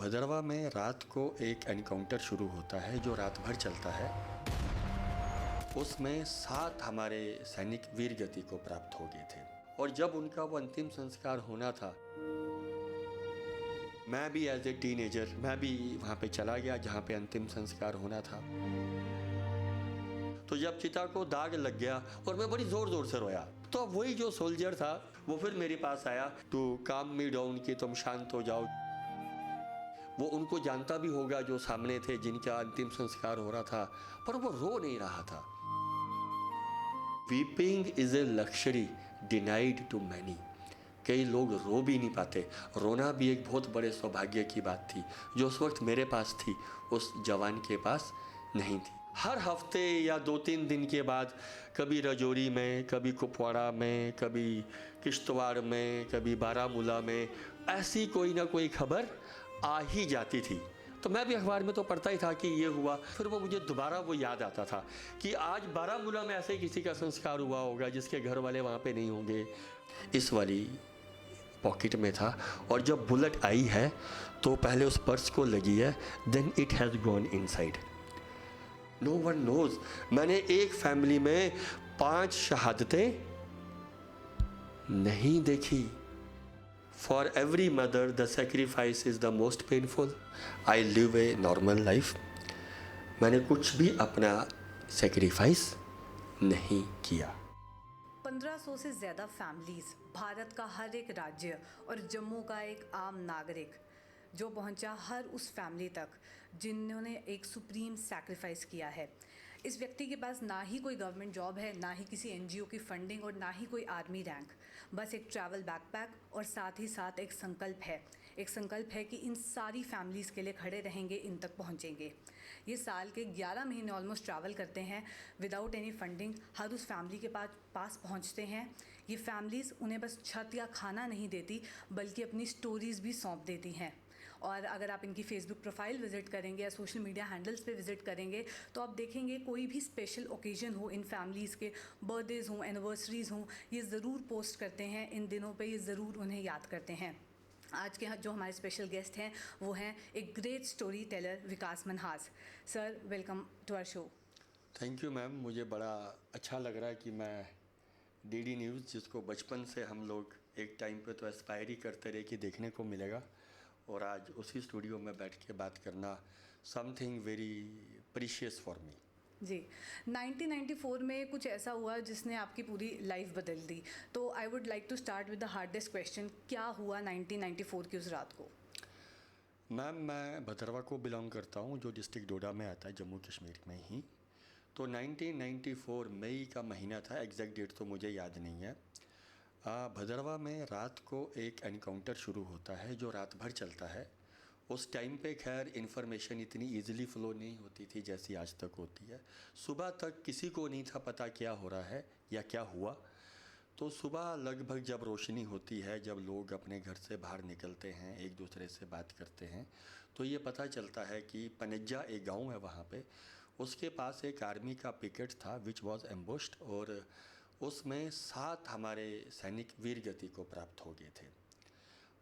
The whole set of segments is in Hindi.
भदरवा में रात को एक एनकाउंटर शुरू होता है जो रात भर चलता है। उसमें 7 हमारे सैनिक वीर गति को प्राप्त हो गए थे और जब उनका वो अंतिम संस्कार होना था, मैं भी एज ए टीनेजर मैं भी वहाँ पे चला गया जहाँ पे अंतिम संस्कार होना था। तो जब चिता को दाग लग गया और मैं बड़ी ज़ोर ज़ोर से रोया, तो अब वही जो सोल्जर था वो फिर मेरे पास आया टू काम मी डाउन कि तुम शांत हो जाओ। वो उनको जानता भी होगा जो सामने थे जिनका अंतिम संस्कार हो रहा था, पर वो रो नहीं रहा था। Weeping is a luxury denied to many. कई लोग रो भी नहीं पाते। रोना भी एक बहुत बड़े सौभाग्य की बात थी जो उस वक्त मेरे पास थी, उस जवान के पास नहीं थी। हर हफ्ते या 2-3 दिन के बाद कभी रजौरी में, कभी कुपवाड़ा में, कभी किश्तवाड़ में, कभी बारामूला में ऐसी कोई ना कोई खबर आ ही जाती थी। तो मैं भी अखबार में तो पढ़ता ही था कि ये हुआ, फिर वो मुझे दोबारा वो याद आता था कि आज बारामूला में ऐसे किसी का संस्कार हुआ होगा जिसके घर वाले वहाँ पे नहीं होंगे। इस वाली पॉकेट में था और जब बुलेट आई है तो पहले उस पर्स को लगी है, then it has gone inside. No one knows. मैंने एक फैमिली में 5 शहादतें नहीं देखी। For every mother, the sacrifice is the most painful. I live a normal life. मैंने कुछ भी अपना सेक्रीफाइस नहीं किया। 1500 से ज़्यादा फैमिलीज़, भारत का हर एक राज्य और जम्मू का एक आम नागरिक जो पहुंचा हर उस फैमिली तक जिन्होंने एक सुप्रीम सैक्रिफाइस किया है। इस व्यक्ति के पास ना ही कोई गवर्नमेंट जॉब है, ना ही किसी एनजीओ की फंडिंग और ना ही कोई आर्मी रैंक, बस एक ट्रैवल बैकपैक और साथ ही साथ एक संकल्प है। एक संकल्प है कि इन सारी फैमिलीज़ के लिए खड़े रहेंगे, इन तक पहुंचेंगे। ये साल के 11 महीने ऑलमोस्ट ट्रैवल करते हैं विदाउट एनी फंडिंग, हर उस फैमिली के पास पहुंचते हैं। ये फैमिलीज़ उन्हें बस छत या खाना नहीं देती बल्कि अपनी स्टोरीज़ भी सौंप देती हैं। और अगर आप इनकी फेसबुक प्रोफाइल विज़िट करेंगे या सोशल मीडिया हैंडल्स पे विज़िट करेंगे तो आप देखेंगे कोई भी स्पेशल ओकेजन हो, इन फैमिलीज़ के बर्थडेज़ हों, एनिवर्सरीज़ हों, ये ज़रूर पोस्ट करते हैं। इन दिनों पे ये ज़रूर उन्हें याद करते हैं। आज के जो हमारे स्पेशल गेस्ट हैं वो हैं एक great story teller Vikas Manhas. Sir, welcome to our show. Thank you ma'am. मुझे बड़ा अच्छा लग रहा है कि मैं डीडी न्यूज़, जिसको बचपन से हम लोग एक टाइम पे तो एस्पायर ही करते रहे कि देखने को मिलेगा, और आज उसी स्टूडियो में बैठ के बात करना something very precious for me. जी, 1994 में कुछ ऐसा हुआ जिसने आपकी पूरी लाइफ बदल दी। तो I would like to start with the hardest question, क्या हुआ 1994 की उस रात को? मैम, मैं भदरवा को बिलोंग करता हूँ जो डिस्ट्रिक्ट डोडा में आता है, जम्मू कश्मीर में ही। तो 1994 मई का महीना था, एग्जैक्ट डेट तो मुझे याद नहीं है। भदरवा में रात को एक एनकाउंटर शुरू होता है जो रात भर चलता है। उस टाइम पे खैर इन्फॉर्मेशन इतनी इजीली फ्लो नहीं होती थी जैसी आज तक होती है। सुबह तक किसी को नहीं था पता क्या हो रहा है या क्या हुआ। तो सुबह लगभग जब रोशनी होती है, जब लोग अपने घर से बाहर निकलते हैं, एक दूसरे से बात करते हैं, तो ये पता चलता है कि पनेज्जा एक गांव है वहाँ पे, उसके पास एक आर्मी का पिकेट था विच वॉज एम्बुश्ड, और उसमें 7 हमारे सैनिक वीर गति को प्राप्त हो गए थे।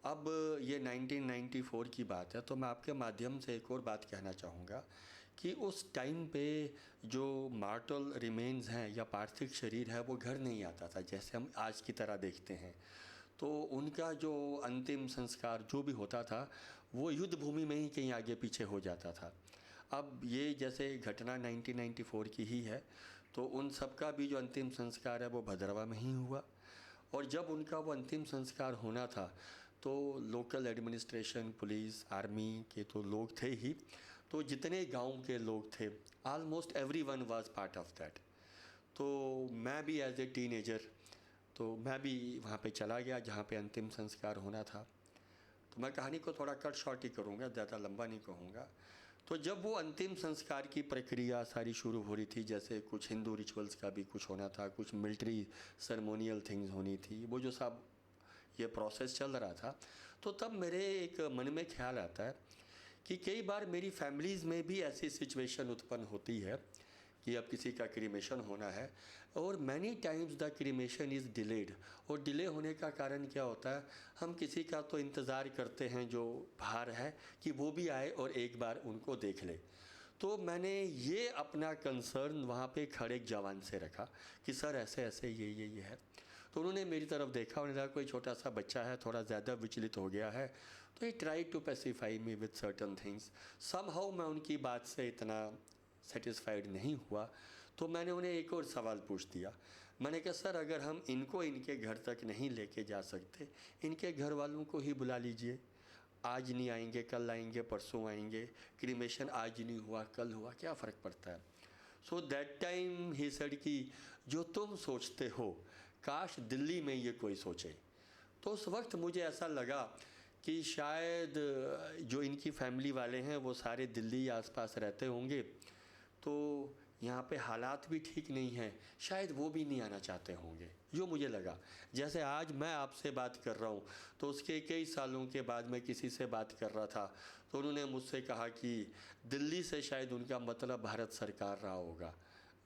अब ये 1994 की बात है, तो मैं आपके माध्यम से एक और बात कहना चाहूँगा कि उस टाइम पे जो मार्टल रिमेन्स हैं या पार्थिव शरीर है वो घर नहीं आता था जैसे हम आज की तरह देखते हैं। तो उनका जो अंतिम संस्कार जो भी होता था वो युद्ध भूमि में ही कहीं आगे पीछे हो जाता था। अब ये जैसे घटना 1994 की ही है, तो उन सब का भी जो अंतिम संस्कार है वो भदरवा में ही हुआ। और जब उनका वो अंतिम संस्कार होना था तो लोकल एडमिनिस्ट्रेशन, पुलिस, आर्मी के तो लोग थे ही, तो जितने गांव के लोग थे almost everyone was part of that. तो मैं भी एज ए टीनेजर तो मैं भी वहाँ पे चला गया जहाँ पे अंतिम संस्कार होना था। तो मैं कहानी को थोड़ा कट शॉर्ट ही करूँगा, ज़्यादा लंबा नहीं कहूँगा। तो जब वो अंतिम संस्कार की प्रक्रिया सारी शुरू हो रही थी, जैसे कुछ हिंदू रिचुअल्स का भी कुछ होना था, कुछ मिलिट्री सेरेमोनियल थिंग्स होनी थी, वो जो सब ये प्रोसेस चल रहा था, तो तब मेरे एक मन में ख्याल आता है कि कई बार मेरी फैमिलीज़ में भी ऐसी सिचुएशन उत्पन्न होती है कि अब किसी का क्रीमेशन होना है, और many times the cremation is delayed. और डिले होने का कारण क्या होता है, हम किसी का तो इंतज़ार करते हैं जो बाहर है कि वो भी आए और एक बार उनको देख ले। तो मैंने ये अपना कंसर्न वहाँ पे खड़े एक जवान से रखा कि सर ऐसे ऐसे ये है। तो उन्होंने मेरी तरफ देखा, उन्होंने कहा कोई छोटा सा बच्चा है, थोड़ा ज़्यादा विचलित हो गया है। तो he try to pacify me with certain things. Somehow मैं उनकी बात से इतना सेटिस्फाइड नहीं हुआ, तो मैंने उन्हें एक और सवाल पूछ दिया। मैंने कहा सर अगर हम इनको इनके घर तक नहीं लेके जा सकते, इनके घर वालों को ही बुला लीजिए। आज नहीं आएंगे, कल आएंगे, परसों आएंगे, क्रीमेशन आज नहीं हुआ कल हुआ, क्या फ़र्क पड़ता है। सो दैट टाइम ही सेड कि जो तुम सोचते हो काश दिल्ली में ये कोई सोचे। तो उस वक्त मुझे ऐसा लगा कि शायद जो इनकी फैमिली वाले हैं वो सारे दिल्ली आसपास रहते होंगे, तो यहाँ पे हालात भी ठीक नहीं हैं, शायद वो भी नहीं आना चाहते होंगे, जो मुझे लगा। जैसे आज मैं आपसे बात कर रहा हूँ, तो उसके कई सालों के बाद मैं किसी से बात कर रहा था, तो उन्होंने मुझसे कहा कि दिल्ली से शायद उनका मतलब भारत सरकार रहा होगा,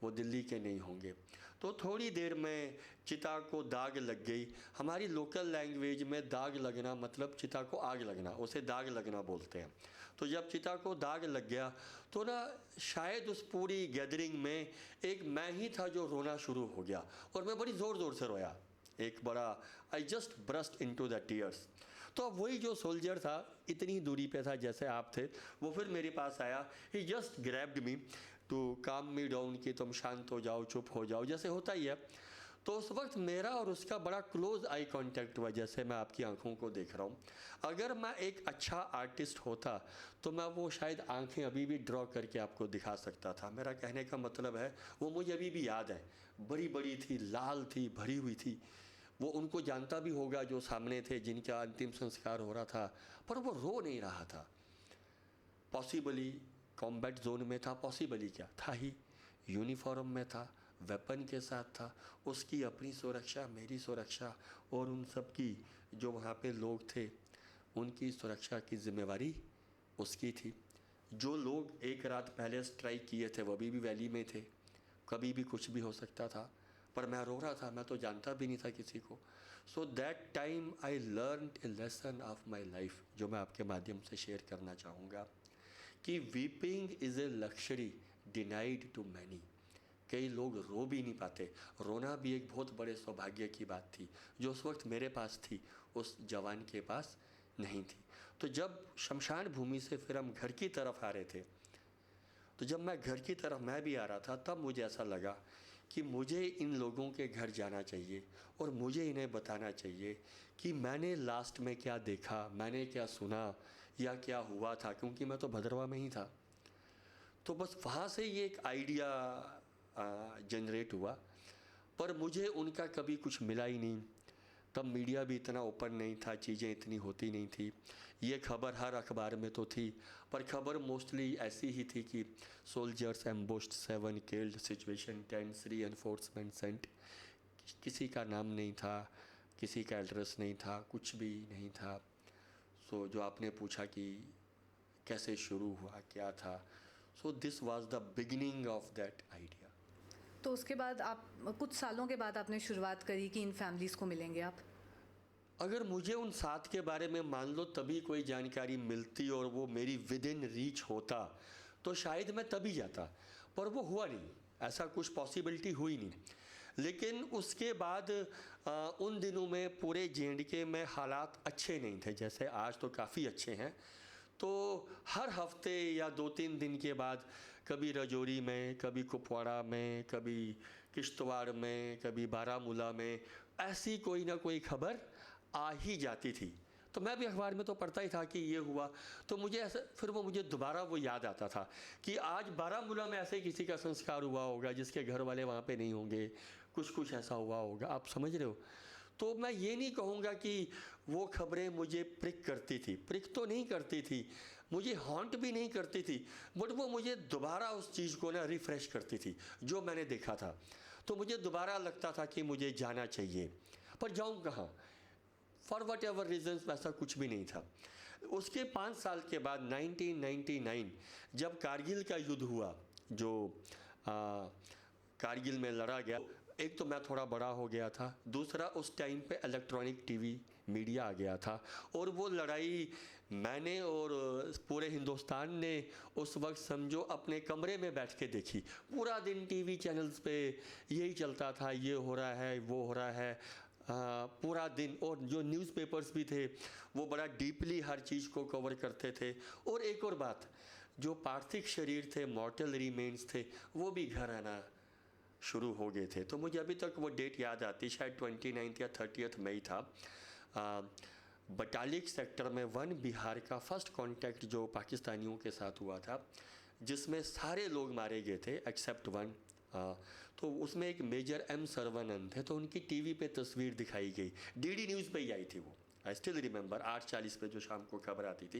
वो दिल्ली के नहीं होंगे। तो थोड़ी देर में चिता को दाग लग गई। हमारी लोकल लैंग्वेज में दाग लगना मतलब चिता को आग लगना, उसे दाग लगना बोलते हैं। तो जब चिता को दाग लग गया तो ना शायद उस पूरी गैदरिंग में एक मैं ही था जो रोना शुरू हो गया, और मैं बड़ी ज़ोर ज़ोर से रोया, एक बड़ा I just burst into the tears. तो अब वही जो सोल्जर था, इतनी दूरी पे था जैसे आप थे, वो फिर मेरे पास आया। ही जस्ट ग्रैब्ड मी टू काम मी डाउन कि तुम शांत हो जाओ, चुप हो जाओ, जैसे होता ही है। तो उस वक्त मेरा और उसका बड़ा क्लोज आई कांटेक्ट हुआ, जैसे मैं आपकी आंखों को देख रहा हूँ। अगर मैं एक अच्छा आर्टिस्ट होता तो मैं वो शायद आंखें अभी भी ड्रॉ करके आपको दिखा सकता था। मेरा कहने का मतलब है वो मुझे अभी भी याद है, बड़ी बड़ी थी, लाल थी, भरी हुई थी। वो उनको जानता भी होगा जो सामने थे, जिनका अंतिम संस्कार हो रहा था, पर वो रो नहीं रहा था। पॉसिबली कॉम्बैट जोन में था, पॉसिबली क्या था ही, यूनिफॉर्म में था, वेपन के साथ था। उसकी अपनी सुरक्षा, मेरी सुरक्षा और उन सब की जो वहाँ पे लोग थे उनकी सुरक्षा की जिम्मेवारी उसकी थी। जो लोग एक रात पहले स्ट्राइक किए थे वो अभी भी वैली में थे, कभी भी कुछ भी हो सकता था, पर मैं रो रहा था, मैं तो जानता भी नहीं था किसी को। So that time I learn a lesson of my life, जो मैं आपके माध्यम से शेयर करना चाहूँगा कि weeping is a luxury denied to many. कई लोग रो भी नहीं पाते। रोना भी एक बहुत बड़े सौभाग्य की बात थी, जो उस वक्त मेरे पास थी, उस जवान के पास नहीं थी। तो जब शमशान भूमि से फिर हम घर की तरफ आ रहे थे, तो जब मैं घर की तरफ मैं भी आ रहा था, तब मुझे ऐसा लगा कि मुझे इन लोगों के घर जाना चाहिए और मुझे इन्हें बताना चाहिए कि मैंने लास्ट में क्या देखा, मैंने क्या सुना या क्या हुआ था, क्योंकि मैं तो भद्रवा में ही था। तो बस वहाँ से ये एक आइडिया जनरेट हुआ, पर मुझे उनका कभी कुछ मिला ही नहीं। तब मीडिया भी इतना ओपन नहीं था, चीज़ें इतनी होती नहीं थी। ये खबर हर अखबार में तो थी, पर खबर मोस्टली ऐसी ही थी कि soldiers ambushed, 7 killed, situation tense, reinforcement sent. किसी का नाम नहीं था, किसी का एड्रेस नहीं था, कुछ भी नहीं था। सो जो आपने पूछा कि कैसे शुरू हुआ, क्या था, so this was the beginning of that idea. तो उसके बाद आप कुछ सालों के बाद आपने शुरुआत करी कि इन फैमिलीज़ को मिलेंगे आप। अगर मुझे उन 7 के बारे में मान लो तभी कोई जानकारी मिलती और वो मेरी विद इन रीच होता, तो शायद मैं तभी जाता, पर वो हुआ नहीं, ऐसा कुछ पॉसिबिलिटी हुई नहीं। लेकिन उसके बाद उन दिनों में पूरे जे.एंड.के में हालात अच्छे नहीं थे, जैसे आज तो काफ़ी अच्छे हैं। तो हर हफ्ते या 2-3 दिन के बाद कभी राजौरी में, कभी कुपवाड़ा में, कभी किश्तवाड़ में, कभी बारामूला में ऐसी कोई ना कोई खबर आ ही जाती थी। तो मैं भी अखबार में तो पढ़ता ही था कि ये हुआ, तो मुझे ऐसा फिर मुझे दोबारा वो याद आता था कि आज बारामूला में ऐसे किसी का संस्कार हुआ होगा जिसके घर वाले वहाँ पे नहीं होंगे, कुछ ऐसा हुआ होगा, आप समझ रहे हो। तो मैं ये नहीं कहूँगा कि वो खबरें मुझे प्रिक करती थी, प्रिक तो नहीं करती थी, मुझे हॉन्ट भी नहीं करती थी, बट वो मुझे दोबारा उस चीज़ को ना रिफ़्रेश करती थी जो मैंने देखा था। तो मुझे दोबारा लगता था कि मुझे जाना चाहिए, पर जाऊँ कहाँ, फॉर वट एवर रीजन्स वैसा कुछ भी नहीं था। उसके 5 साल के बाद 1999 जब कारगिल का युद्ध हुआ, जो कारगिल में लड़ा गया। एक तो मैं थोड़ा बड़ा हो गया था, दूसरा उस टाइम पे इलेक्ट्रॉनिक टीवी मीडिया आ गया था, और वो लड़ाई मैंने और पूरे हिंदुस्तान ने उस वक्त समझो अपने कमरे में बैठ के देखी। पूरा दिन टीवी चैनल्स पे यही चलता था, ये हो रहा है, वो हो रहा है, पूरा दिन। और जो न्यूज़पेपर्स भी थे वो बड़ा डीपली हर चीज़ को कवर करते थे। और एक और बात, जो पार्थिव शरीर थे, मॉर्टल रिमेन्स थे, वो भी घर आना शुरू हो गए थे। तो मुझे अभी तक वो डेट याद आती, शायद 29 या 30 मई था। बटालिक सेक्टर में 1 बिहार का फर्स्ट कांटेक्ट जो पाकिस्तानियों के साथ हुआ था, जिसमें सारे लोग मारे गए थे एक्सेप्ट 1। तो उसमें एक मेजर एम सर्वानंद थे, तो उनकी टीवी पे तस्वीर दिखाई गई, डीडी न्यूज़ पे ही आई थी वो। आई स्टिल रिमेंबर 8:40 पे जो शाम को खबर आती थी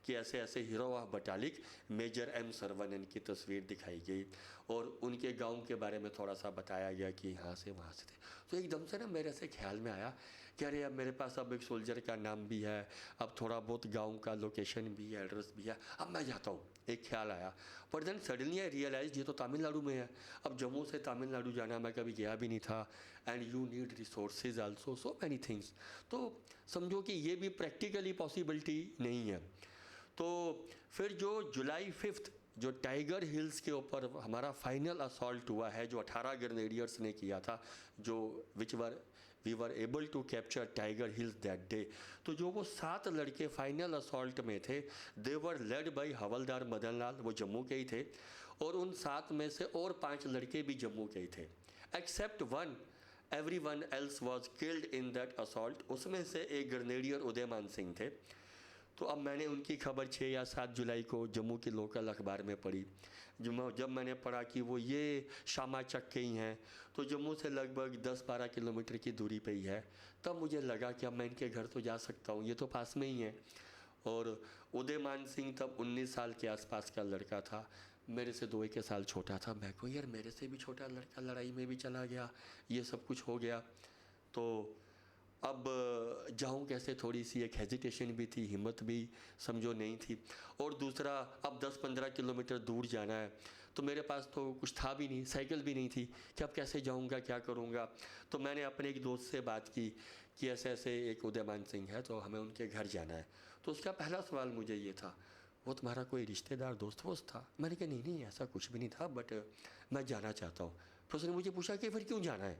कि ऐसे ऐसे hero of Batalik Major M Sarvanand की तस्वीर दिखाई गई, और उनके गांव के बारे में थोड़ा सा बताया गया कि यहाँ से वहाँ से थे। तो एकदम से ना मेरे से ख्याल में आया कि अरे अब मेरे पास अब एक सोल्जर का नाम भी है, अब थोड़ा बहुत गांव का लोकेशन भी है, एड्रेस भी है, अब मैं जाता हूँ, एक ख्याल आया। पर देन सडनली आई रियलाइज ये तो तमिलनाडु में है। अब जम्मू से तमिलनाडु जाना, मैं कभी गया भी नहीं था, and you need resources also, so many things. तो समझो कि ये भी प्रैक्टिकली पॉसिबिलिटी नहीं है। तो फिर जो जुलाई 5 जो टाइगर हिल्स के ऊपर हमारा फाइनल असॉल्ट हुआ है, जो 18 ग्रेनेडियर्स ने किया था, जो we were able to capture Tiger Hills that day. तो जो वो 7 लड़के फाइनल असॉल्ट में थे, they were led by Havildar Madan Lal, वो जम्मू के ही थे, और उन 7 में से और 5 लड़के भी जम्मू के ही थे, except 1। Everyone else was killed in that assault. उसमें से एक ग्रेनेडियर उदयमान सिंह थे। तो अब मैंने उनकी खबर 6 या 7 जुलाई को जम्मू की लोकल अखबार में पढ़ी। जब मैंने पढ़ा कि वो ये शामा चक के ही हैं, तो जम्मू से लगभग 10-12 किलोमीटर की दूरी पे ही है, तब मुझे लगा कि अब मैं इनके घर तो जा सकता हूँ, ये तो पास में ही है। और उदयमान सिंह तब 19 साल के आसपास का लड़का था, मेरे से 2-1 साल छोटा था। मैं को यार मेरे से भी छोटा लड़का लड़ाई में भी चला गया, ये सब कुछ हो गया, तो अब जाऊँ कैसे? थोड़ी सी एक हेजिटेशन भी थी, हिम्मत भी समझो नहीं थी। और दूसरा, अब 10-15 किलोमीटर दूर जाना है, तो मेरे पास तो कुछ था भी नहीं, साइकिल भी नहीं थी कि अब कैसे जाऊँगा, क्या करूँगा। तो मैंने अपने एक दोस्त से बात की कि ऐसे ऐसे एक उदयमान सिंह है, तो हमें उनके घर जाना है। तो उसका पहला सवाल मुझे ये था, वो तुम्हारा कोई रिश्तेदार दोस्त वोस्त था? मैंने कहा नहीं नहीं, ऐसा कुछ भी नहीं था, बट मैं जाना चाहता हूँ। फिर उसने मुझे पूछा कि फिर क्यों जाना है?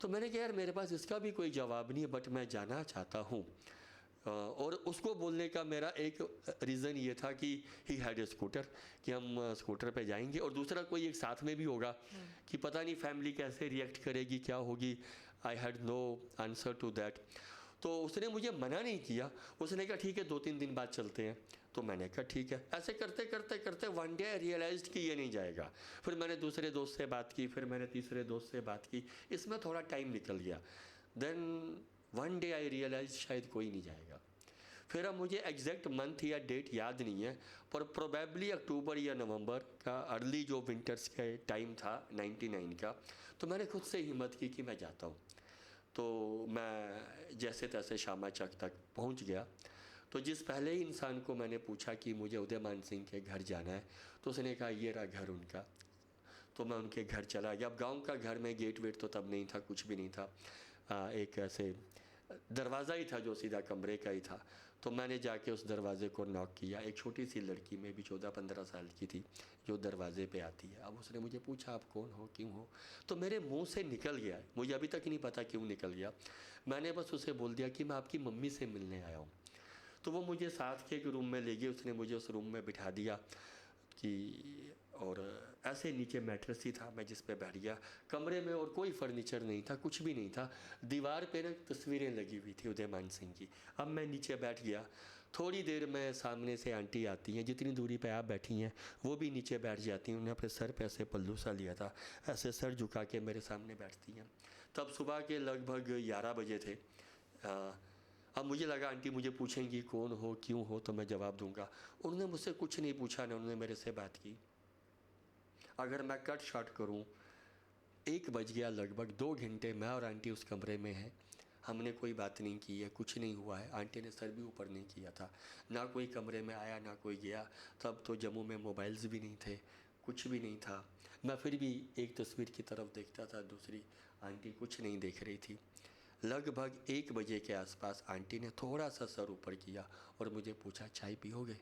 तो मैंने कहा यार मेरे पास इसका भी कोई जवाब नहीं है, बट मैं जाना चाहता हूँ। और उसको बोलने का मेरा एक रीज़न ये था कि ही हैड ए स्कूटर, कि हम स्कूटर पे जाएंगे, और दूसरा कोई एक साथ में भी होगा कि पता नहीं फैमिली कैसे रिएक्ट करेगी, क्या होगी। I had no answer to that. तो उसने मुझे मना नहीं किया, उसने कहा ठीक है 2-3 दिन बाद चलते हैं। तो मैंने कहा ठीक है। ऐसे करते करते करते वन डे आई रियलाइज्ड कि ये नहीं जाएगा। फिर मैंने दूसरे दोस्त से बात की, फिर मैंने तीसरे दोस्त से बात की, इसमें थोड़ा टाइम निकल गया। Then one day I realise शायद कोई नहीं जाएगा। फिर अब मुझे एग्जैक्ट मंथ या डेट याद नहीं है, पर प्रोबेबली अक्टूबर या नवंबर का अर्ली जो विंटर्स का टाइम था 99 का। तो मैंने खुद से हिम्मत की कि मैं जाता हूँ। तो मैं जैसे तैसे शामा चक तक पहुँच गया। तो जिस पहले ही इंसान को मैंने पूछा कि मुझे उदयमान सिंह के घर जाना है, तो उसने कहा ये रहा घर उनका। तो मैं उनके घर चला गया। अब गांव का घर में गेट वेट तो तब नहीं था, कुछ भी नहीं था, एक ऐसे दरवाज़ा ही था जो सीधा कमरे का ही था। तो मैंने जाके उस दरवाज़े को नॉक किया। एक छोटी सी लड़की में भी 14-15 साल की थी जो दरवाज़े पे आती है। अब उसने मुझे पूछा आप कौन हो, क्यों हो? तो मेरे मुंह से निकल गया, मुझे अभी तक नहीं पता क्यों निकल गया। मैंने बस उसे बोल दिया कि मैं आपकी मम्मी से मिलने आया हूँ। तो वो मुझे साथ के एक रूम में ले गए, उसने मुझे उस रूम में बिठा दिया कि, और ऐसे नीचे मैट्रेस ही था, मैं जिस पे बैठ गया। कमरे में और कोई फर्नीचर नहीं था, कुछ भी नहीं था। दीवार पे ना तस्वीरें लगी हुई थी उदयमान सिंह की। अब मैं नीचे बैठ गया। थोड़ी देर में सामने से आंटी आती हैं, जितनी दूरी पे आप बैठी हैं वो भी नीचे बैठ जाती हैं। उन्होंने अपने सर पे ऐसे पल्लू सा लिया था, ऐसे सर झुका के मेरे सामने बैठती हैं। तब सुबह के लगभग 11 बजे थे। अब मुझे लगा आंटी मुझे पूछेंगी कौन हो, क्यों हो, तो मैं जवाब दूंगा। उन्होंने मुझसे कुछ नहीं पूछा, ना उन्होंने मेरे से बात की। अगर मैं कट शॉट करूं, 1 बज गया, लगभग 2 घंटे मैं और आंटी उस कमरे में हैं। हमने कोई बात नहीं की है, कुछ नहीं हुआ है। आंटी ने सर भी ऊपर नहीं किया था, ना कोई कमरे में आया ना कोई गया। तब तो जम्मू में मोबाइल्स भी नहीं थे, कुछ भी नहीं था। मैं फिर भी एक तस्वीर की तरफ देखता था, दूसरी आंटी कुछ नहीं देख रही थी। लगभग 1 बजे के आसपास आंटी ने थोड़ा सा सर ऊपर किया और मुझे पूछा, चाय पियोगे?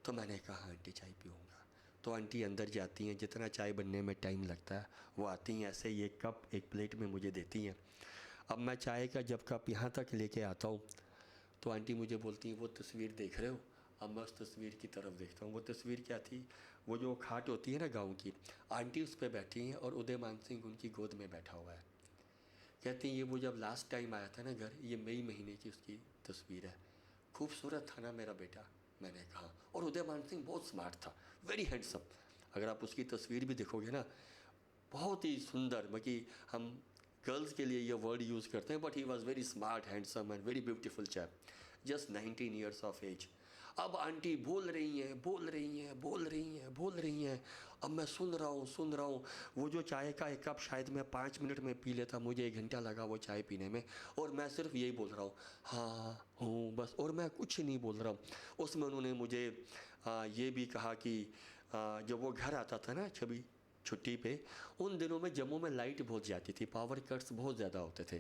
तो मैंने कहा, आंटी चाय पीऊँगा। तो आंटी अंदर जाती हैं, जितना चाय बनने में टाइम लगता है वो आती हैं, ऐसे ही एक कप एक प्लेट में मुझे देती हैं। अब मैं चाय का जब कप यहाँ तक लेके आता हूँ तो आंटी मुझे बोलती हैं, वो तस्वीर देख रहे हो? अब मैं उस तस्वीर की तरफ देखता हूँ। वो तस्वीर क्या थी? वो जो खाट होती है ना गाँव की, आंटी उस पर बैठी हैं और उदयमान सिंह उनकी गोद में बैठा हुआ है। कहती हैं, ये वो जब लास्ट टाइम आया था ना घर, ये मई महीने की उसकी तस्वीर है। खूबसूरत था ना मेरा बेटा? मैंने कहा। और उदयमान सिंह बहुत स्मार्ट था, वेरी हैंडसम। अगर आप उसकी तस्वीर भी देखोगे ना, बहुत ही सुंदर। बाकी हम गर्ल्स के लिए ये वर्ड यूज़ करते हैं, but he was very smart, handsome and very beautiful chap, just 19 years of age. अब आंटी बोल रही हैं, बोल रही हैं, बोल रही हैं, बोल रही हैं। अब मैं सुन रहा हूँ। वो जो चाय का एक कप शायद मैं 5 मिनट में पी लेता, मुझे 1 घंटा लगा वो चाय पीने में। और मैं सिर्फ यही बोल रहा हूँ, हाँ हूँ, बस। और मैं कुछ नहीं बोल रहा हूँ। उसमें उन्होंने मुझे ये भी कहा कि जब वो घर आता था ना छवि छुट्टी पे, उन दिनों में जम्मू में लाइट बहुत जाती थी, पावर कट्स बहुत ज़्यादा होते थे।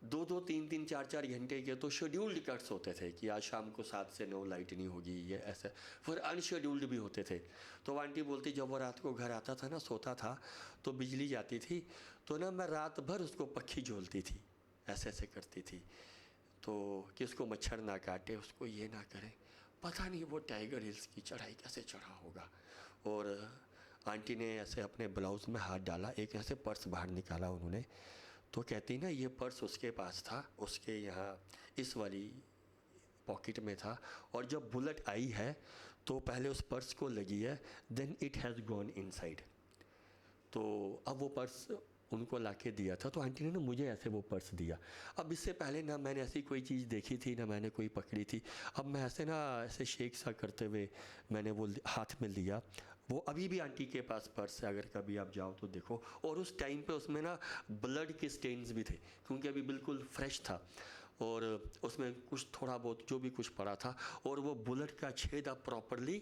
2-2, 3-3, 4-4 घंटे के तो शेड्यूल्ड कट्स होते थे कि आज शाम को 7 से 9 लाइट नहीं होगी, ये ऐसा। फिर अनशेड्यूल्ड भी होते थे। तो आंटी बोलती, जब वो रात को घर आता था ना, सोता था, तो बिजली जाती थी, तो ना मैं रात भर उसको पक्खी झोलती थी, ऐसे ऐसे करती थी, तो कि उसको मच्छर ना काटे, उसको ये ना करे। पता नहीं वो टाइगर हिल्स की चढ़ाई कैसे चढ़ा होगा। और आंटी ने ऐसे अपने ब्लाउज़ में हाथ डाला, एक ऐसे पर्स बाहर निकाला उन्होंने, तो कहती ना, ये पर्स उसके पास था, उसके यहाँ इस वाली पॉकेट में था, और जब बुलेट आई है तो पहले उस पर्स को लगी है, then it has gone inside. तो अब वो पर्स उनको लाके दिया था, तो आंटी ने ना मुझे ऐसे वो पर्स दिया। अब इससे पहले ना मैंने ऐसी कोई चीज़ देखी थी, ना मैंने कोई पकड़ी थी। अब मैं ऐसे ना ऐसे शेक सा करते हुए मैंने वो हाथ में लिया। वो अभी भी आंटी के पास पर्स है, अगर कभी आप जाओ तो देखो। और उस टाइम पे उसमें ना ब्लड के स्टेन्स भी थे, क्योंकि अभी बिल्कुल फ्रेश था, और उसमें कुछ थोड़ा बहुत जो भी कुछ पड़ा था, और वो बुलेट का छेद आप प्रॉपरली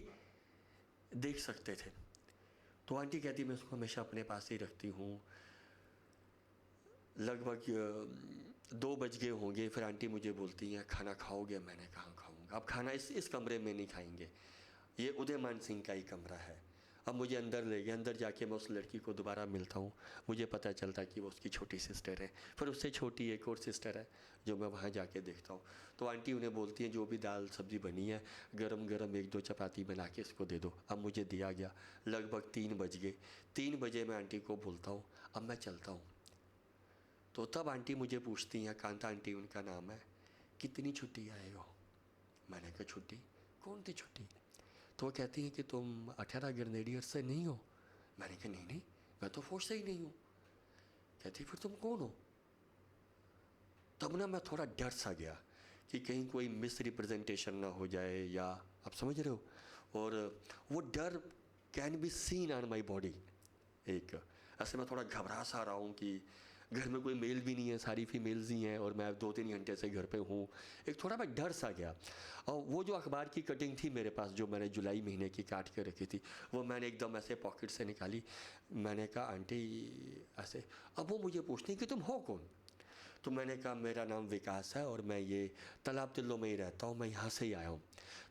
देख सकते थे। तो आंटी कहती, मैं उसको हमेशा अपने पास ही रखती हूँ। लगभग 2 बज गए होंगे, फिर आंटी मुझे बोलती हैं, खाना खाओगे? मैंने कहा, खाऊंगा। अब खाना इस कमरे में नहीं खाएंगे, ये उदयमान सिंह का ही कमरा है। अब मुझे अंदर ले गए। अंदर जाके मैं उस लड़की को दोबारा मिलता हूँ, मुझे पता चलता कि वो उसकी छोटी सिस्टर है। फिर उससे छोटी एक और सिस्टर है जो मैं वहाँ जाके देखता हूँ। तो आंटी उन्हें बोलती हैं, जो भी दाल सब्ज़ी बनी है, गरम गरम 1-2 चपाती बना के इसको दे दो। अब मुझे दिया गया। लगभग 3 बज गए। 3 बजे मैं आंटी को बोलता हूँ, अब मैं चलता हूँ। तो तब आंटी मुझे पूछती हैं, कांता आंटी उनका नाम है, कितनी छुट्टी आए हो? मैंने कहा, छुट्टी? कौन सी छुट्टी? तो वो कहती हैं कि तुम 18 ग्रेनेडियर से नहीं हो? मैंने कहा, नहीं नहीं, मैं तो फौज से ही नहीं हूँ। कहती, फिर तुम कौन हो? तब ना मैं थोड़ा डर सा गया कि कहीं कोई मिस रिप्रेजेंटेशन ना हो जाए, या आप समझ रहे हो। और वो डर can be seen on my body. एक ऐसे मैं थोड़ा घबरा सा रहा हूँ कि घर में कोई मेल भी नहीं है, सारी फीमेल्स ही हैं, और मैं 2-3 घंटे से घर पे हूँ। एक थोड़ा मैं डर सा गया। और वो जो अखबार की कटिंग थी मेरे पास, जो मैंने जुलाई महीने की काट के रखी थी, वो मैंने एकदम ऐसे पॉकेट से निकाली। मैंने कहा, आंटी ऐसे। अब वो मुझे पूछती कि तुम हो कौन? तो मैंने कहा, मेरा नाम विकास है और मैं ये तालाब तिल्लो में ही रहता हूँ, मैं यहाँ से ही आया हूँ।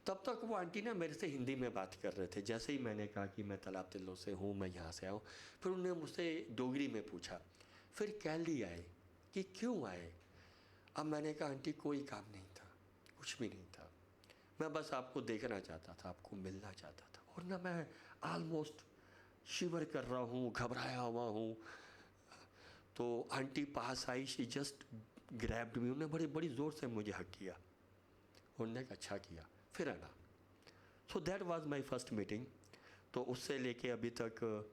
तब तक वो आंटी ना मेरे से हिंदी में बात कर रहे थे। जैसे ही मैंने कहा कि मैं तालाब तिल्लो से हूँ, मैं यहाँ से आया हूँ, फिर उन्होंने मुझसे डोगरी में पूछा, फिर कैली आए, कि क्यों आए? अब मैंने कहा, आंटी कोई काम नहीं था, कुछ भी नहीं था, मैं बस आपको देखना चाहता था, आपको मिलना चाहता था। और ना मैं ऑलमोस्ट शिवर कर रहा हूँ, घबराया हुआ हूँ। तो आंटी पास आई, शी जस्ट ग्रैब्ड मी, उन्होंने बड़ी बड़ी ज़ोर से मुझे हक किया। उन्होंने अच्छा किया, फिर आना। So that was my first meeting. तो उससे लेके अभी तक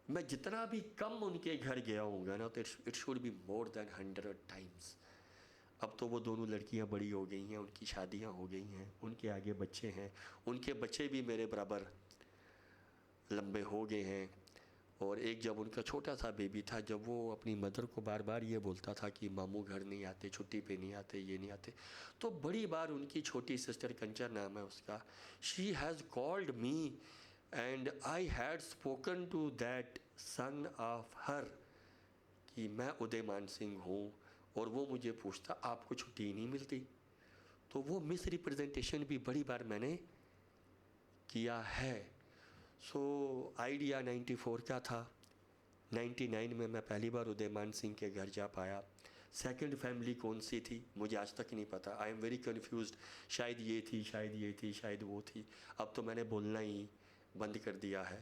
मैं जितना भी कम उनके घर गया होऊंगा ना, तो it should be more than 100 times. अब तो वो दोनों लड़कियां बड़ी हो गई हैं, उनकी शादियां हो गई हैं, उनके आगे बच्चे हैं, उनके बच्चे भी मेरे बराबर लंबे हो गए हैं। और एक जब उनका छोटा सा बेबी था, जब वो अपनी मदर को बार बार ये बोलता था कि मामू घर नहीं आते, छुट्टी पे नहीं आते, ये नहीं आते, तो बड़ी बार उनकी छोटी सिस्टर, कंचन नाम है उसका, she has called me and I had spoken to that son of her कि मैं उदयमान सिंह हूँ, और वो मुझे पूछता आपको छुट्टी नहीं मिलती। तो वो मिस रिप्रेजेंटेशन भी बड़ी बार मैंने किया है। सो आइडिया 94 का था। 99 में मैं पहली बार उदयमान सिंह के घर जा पाया। सेकंड फैमिली कौन सी थी मुझे आज तक नहीं पता। आई एम वेरी कन्फ्यूज्ड, शायद ये थी, शायद ये थी, शायद वो थी। अब तो मैंने बोलना ही बंद कर दिया है।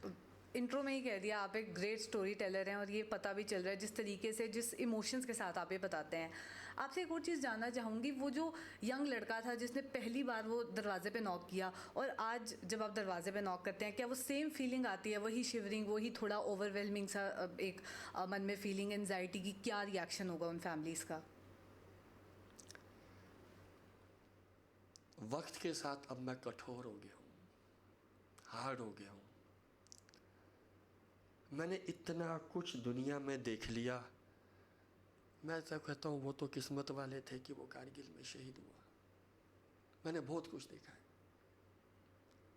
इंट्रो में ही कह दिया, आप एक ग्रेट स्टोरी टेलर हैं और ये पता भी चल रहा है जिस तरीके से, जिस इमोशंस के साथ आप ये बताते हैं। आपसे एक और चीज़ जानना चाहूँगी, वो जो यंग लड़का था जिसने पहली बार वो दरवाजे पे नॉक किया, और आज जब आप दरवाजे पे नॉक करते हैं, क्या वो सेम फीलिंग आती है, वही शिवरिंग, वही थोड़ा ओवरवेलमिंग सा एक मन में फीलिंग, एनजाइटी की? क्या रिएक्शन होगा उन फैमिलीज़ का? वक्त के साथ अब मैं कठोर हो गया हूँ, हार्ड हो गया हूँ। मैंने इतना कुछ दुनिया में देख लिया। मैं तो कहता हूँ वो तो किस्मत वाले थे कि वो कारगिल में शहीद हुआ। मैंने बहुत कुछ देखा है।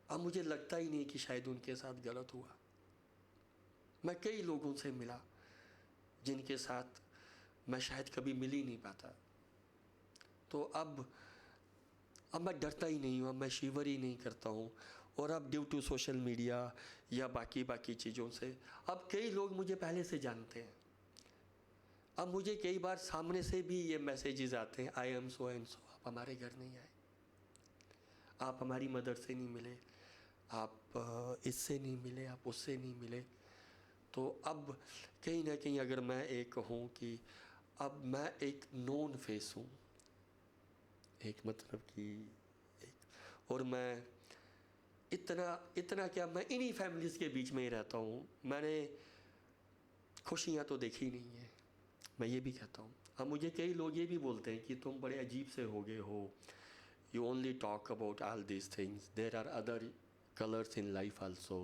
अब मुझे लगता ही नहीं कि शायद उनके साथ गलत हुआ। मैं कई लोगों से मिला जिनके साथ मैं शायद कभी मिल ही नहीं पाता। तो अब मैं डरता ही नहीं हूँ, अब मैं शिवर ही नहीं करता हूँ। और अब ड्यू टू सोशल मीडिया या बाकी चीज़ों से अब कई लोग मुझे पहले से जानते हैं। अब मुझे कई बार सामने से भी ये मैसेजेस आते हैं, I am so and so, आप हमारे घर नहीं आए, आप हमारी मदर से नहीं मिले, आप इससे नहीं मिले, आप उससे नहीं मिले। तो अब कहीं ना कहीं अगर मैं एक कहूँ कि अब मैं एक नोन फेस हूँ, एक मतलब कि एक, और मैं इतना क्या, मैं इन्हीं फैमिलीज़ के बीच में ही रहता हूँ। मैंने खुशियाँ तो देखी नहीं है, मैं ये भी कहता हूँ। अब मुझे कई लोग ये भी बोलते हैं कि तुम बड़े अजीब से हो गए हो, you only talk about all this things, there are other colours in life also.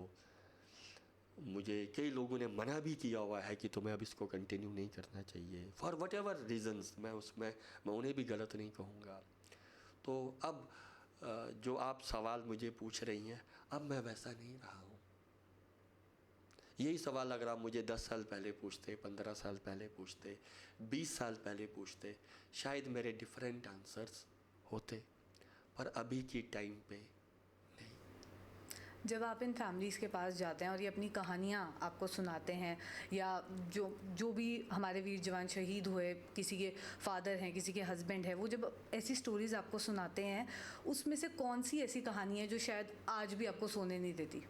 मुझे कई लोगों ने मना भी किया हुआ है कि तुम्हें अब इसको कंटिन्यू नहीं करना चाहिए, फॉर वट एवर रीज़न्स। मैं उन्हें भी गलत नहीं कहूँगा। तो अब जो आप सवाल मुझे पूछ रही हैं, अब मैं वैसा नहीं रहा हूँ। यही सवाल अगर आप मुझे 10 साल पहले पूछते, 15 साल पहले पूछते, 20 साल पहले पूछते, शायद मेरे डिफरेंट आंसर्स होते, पर अभी की टाइम पे नहीं। जब आप इन फैमिलीज़ के पास जाते हैं और ये अपनी कहानियाँ आपको सुनाते हैं, या जो भी हमारे वीर जवान शहीद हुए, किसी के फादर हैं, किसी के हस्बैंड है, वो जब ऐसी स्टोरीज़ आपको सुनाते हैं, उसमें से कौन सी ऐसी कहानी है जो शायद आज भी आपको सोने नहीं देती?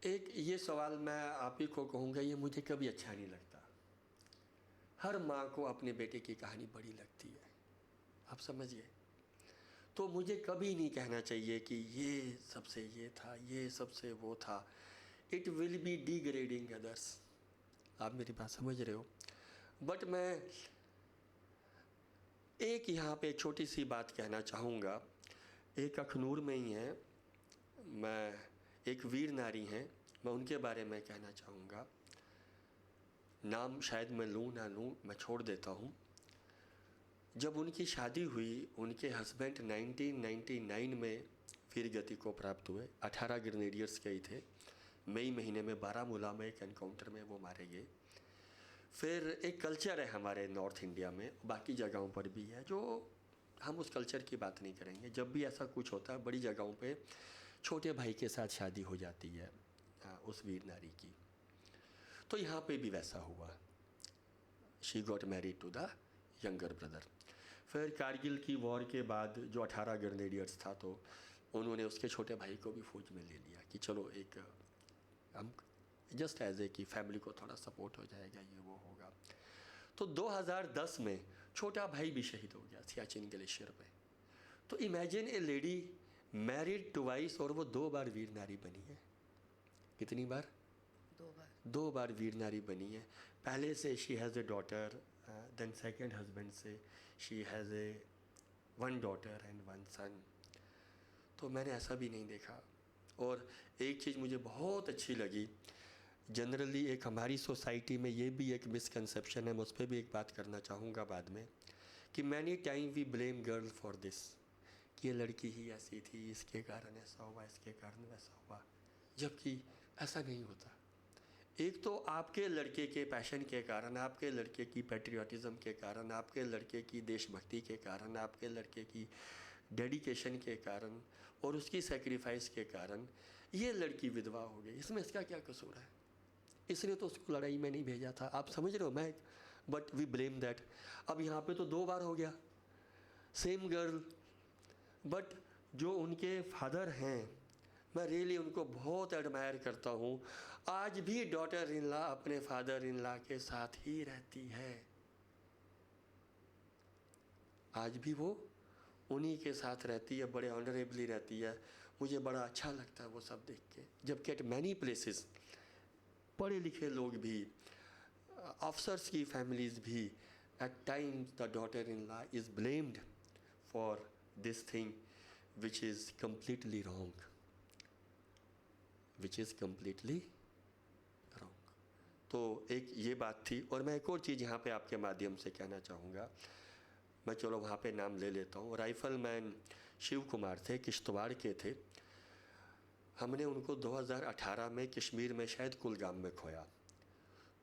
एक ये सवाल मैं आप ही को कहूँगा, ये मुझे कभी अच्छा नहीं लगता। हर माँ को अपने बेटे की कहानी बड़ी लगती है, आप समझिए। तो मुझे कभी नहीं कहना चाहिए कि ये सबसे ये था, ये सबसे वो था। It will be degrading others. आप मेरी बात समझ रहे हो। बट मैं एक यहाँ पे छोटी सी बात कहना चाहूँगा। एक अखनूर में ही है, मैं एक वीर नारी हैं, मैं उनके बारे में कहना चाहूँगा। नाम शायद मैं लूँ ना लूँ, मैं छोड़ देता हूँ। जब उनकी शादी हुई, उनके हस्बैंड 1999 में वीर गति को प्राप्त हुए। 18 ग्रेनेडियर्स के ही थे। मई महीने में बारामूला में एक एनकाउंटर में वो मारे गए। फिर एक कल्चर है हमारे नॉर्थ इंडिया में, बाकी जगहों पर भी है, जो हम उस कल्चर की बात नहीं करेंगे। जब भी ऐसा कुछ होता है, बड़ी जगहों पे छोटे भाई के साथ शादी हो जाती है उस वीर नारी की। तो यहाँ पे भी वैसा हुआ। She got married to the younger brother. फिर कारगिल की वॉर के बाद जो 18 ग्रेनेडियर्स था, तो उन्होंने उसके छोटे भाई को भी फौज में ले लिया कि चलो एक हम जस्ट एज ए कि फैमिली को थोड़ा सपोर्ट हो जाएगा, ये वो होगा। तो 2010 में छोटा भाई भी शहीद हो गया सियाचिन ग्लेशियर पे। तो इमेजिन ए लेडी मैरिड ट्वाइस, और वो 2 बार वीर नारी बनी है। कितनी बार? 2 बार। 2 बार वीर नारी बनी है। पहले से she has a daughter, then second husband से she has a 1 daughter and 1 son. तो मैंने ऐसा भी नहीं देखा। और एक चीज़ मुझे बहुत अच्छी लगी, जनरली एक हमारी सोसाइटी में ये भी एक मिसकंसेप्शन है, मैं उस पर भी एक बात करना चाहूँगा बाद में, कि many time we blame girl for this, कि ये लड़की ही ऐसी थी, इसके कारण ऐसा हुआ, इसके कारण वैसा हुआ। जबकि ऐसा नहीं होता। एक तो आपके लड़के के पैशन के कारण, आपके लड़के की पैट्रियाटिज़म के कारण, आपके लड़के की देशभक्ति के कारण, आपके लड़के की डेडिकेशन के कारण और उसकी सेक्रीफाइस के कारण ये लड़की विधवा हो गई। इसमें इसका क्या कसूर है? इसने तो उसको लड़ाई में नहीं भेजा था, आप समझ रहे हो? मैं बट वी ब्लेम दैट। अब यहाँ पे तो 2 बार हो गया, सेम गर्ल। बट जो उनके फादर हैं, मैं रियली उनको बहुत एडमायर करता हूँ। आज भी डॉटर इन लॉ अपने फादर इन लॉ के साथ ही रहती है, आज भी वो उन्हीं के साथ रहती है, बड़े ऑनरेबली रहती है। मुझे बड़ा अच्छा लगता है वो सब देख के। जबकि एट मैनी प्लेसेस पढ़े लिखे लोग भी, ऑफिसर्स की फैमिलीज भी, at times the daughter in law is blamed for this thing which is completely wrong, which is completely wrong. तो एक ये बात थी। और मैं एक और चीज़ यहाँ पे आपके माध्यम से कहना चाहूँगा। मैं चलो वहाँ पे नाम ले लेता हूँ। राइफलमैन शिव कुमार थे, किश्तवाड़ के थे। हमने उनको 2018 में कश्मीर में शायद कुलगाम में खोया,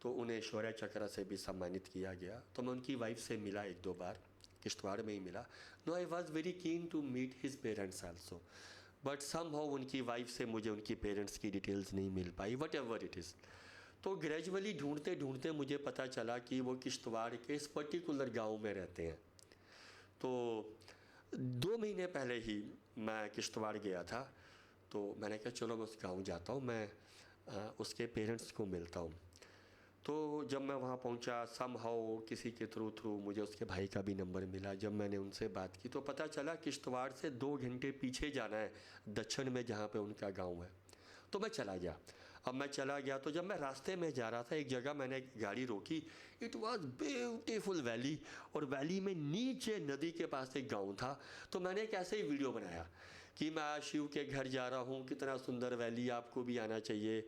तो उन्हें शौर्य चक्र से भी सम्मानित किया गया। तो मैं उनकी वाइफ से मिला 1-2 बार, किश्तवाड़ में ही मिला। No, I was very keen to meet his parents also, but somehow उनकी वाइफ से मुझे उनकी पेरेंट्स की डिटेल्स नहीं मिल पाई, वट एवर इट इज़। तो ग्रेजुअली ढूंढते ढूंढते मुझे पता चला कि वो किश्तवाड़ के इस पर्टिकुलर गाँव में रहते हैं। तो 2 महीने पहले ही मैं किश्तवाड़ गया था, तो मैंने कहा चलो मैं उस गाँव जाता हूँ, मैं उसके पेरेंट्स को मिलता हूँ। तो जब मैं वहाँ पहुँचा, समहाउ किसी के थ्रू मुझे उसके भाई का भी नंबर मिला। जब मैंने उनसे बात की तो पता चला किश्तवाड़ से 2 घंटे पीछे जाना है, दक्षिण में, जहाँ पे उनका गांव है। तो मैं चला गया। अब मैं चला गया तो जब मैं रास्ते में जा रहा था, एक जगह मैंने गाड़ी रोकी। इट वाज ब्यूटीफुल वैली, और वैली में नीचे नदी के पास एक गाँव था। तो मैंने एक ऐसे ही वीडियो बनाया कि मैं आज शिव के घर जा रहा हूँ, कितना सुंदर वैली, आपको भी आना चाहिए।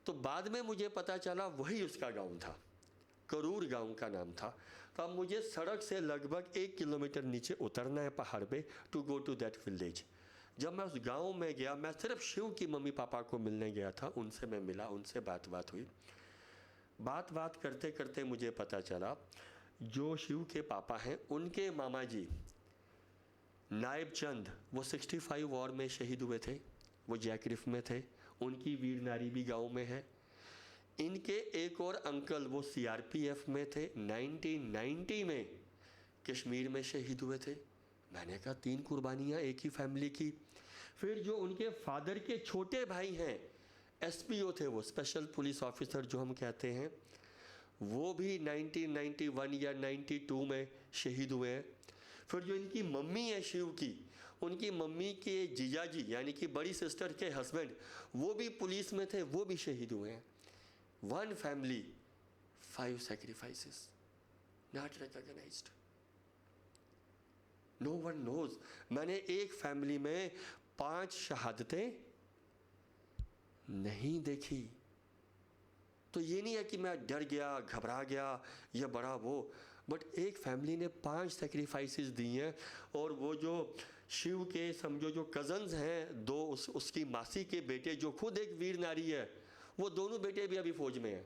तो बाद में मुझे पता चला वही उसका गांव था, करूर गांव का नाम था। तो अब मुझे सड़क से लगभग 1 किलोमीटर नीचे उतरना है पहाड़ पे to go to that village. जब मैं उस गांव में गया, मैं सिर्फ शिव की मम्मी पापा को मिलने गया था, उनसे मैं मिला, उनसे बात हुई। बात करते करते मुझे पता चला जो शिव के पापा हैं उनके मामा जी नायब चंद, वो 65 वॉर में शहीद हुए थे, वो जैकरिफ में थे। उनकी वीर नारी भी गांव में है। इनके एक और अंकल वो सीआरपीएफ में थे, 1990 में कश्मीर में शहीद हुए थे। मैंने कहा 3 कुर्बानियाँ एक ही फैमिली की। फिर जो उनके फादर के छोटे भाई हैं, एसपीओ थे, वो स्पेशल पुलिस ऑफिसर जो हम कहते हैं, वो भी 1991 या 92 में शहीद हुए हैं। फिर जो इनकी मम्मी है शिव की, उनकी मम्मी के जीजाजी यानी कि बड़ी सिस्टर के हस्बैंड, वो भी पुलिस में थे, वो भी शहीद हुए हैं। 1 family 5 sacrifices, not recognized, no one knows। मैंने एक फैमिली में 5 शहादतें नहीं देखी। तो ये नहीं है कि मैं डर गया, घबरा गया या बड़ा वो, बट एक फैमिली ने 5 सेक्रीफाइसेस दी हैं। और वो जो शिव के समझो जो कज़न्स हैं 2, उसकी मासी के बेटे जो खुद एक वीर नारी है, वो दोनों बेटे भी अभी फौज में हैं।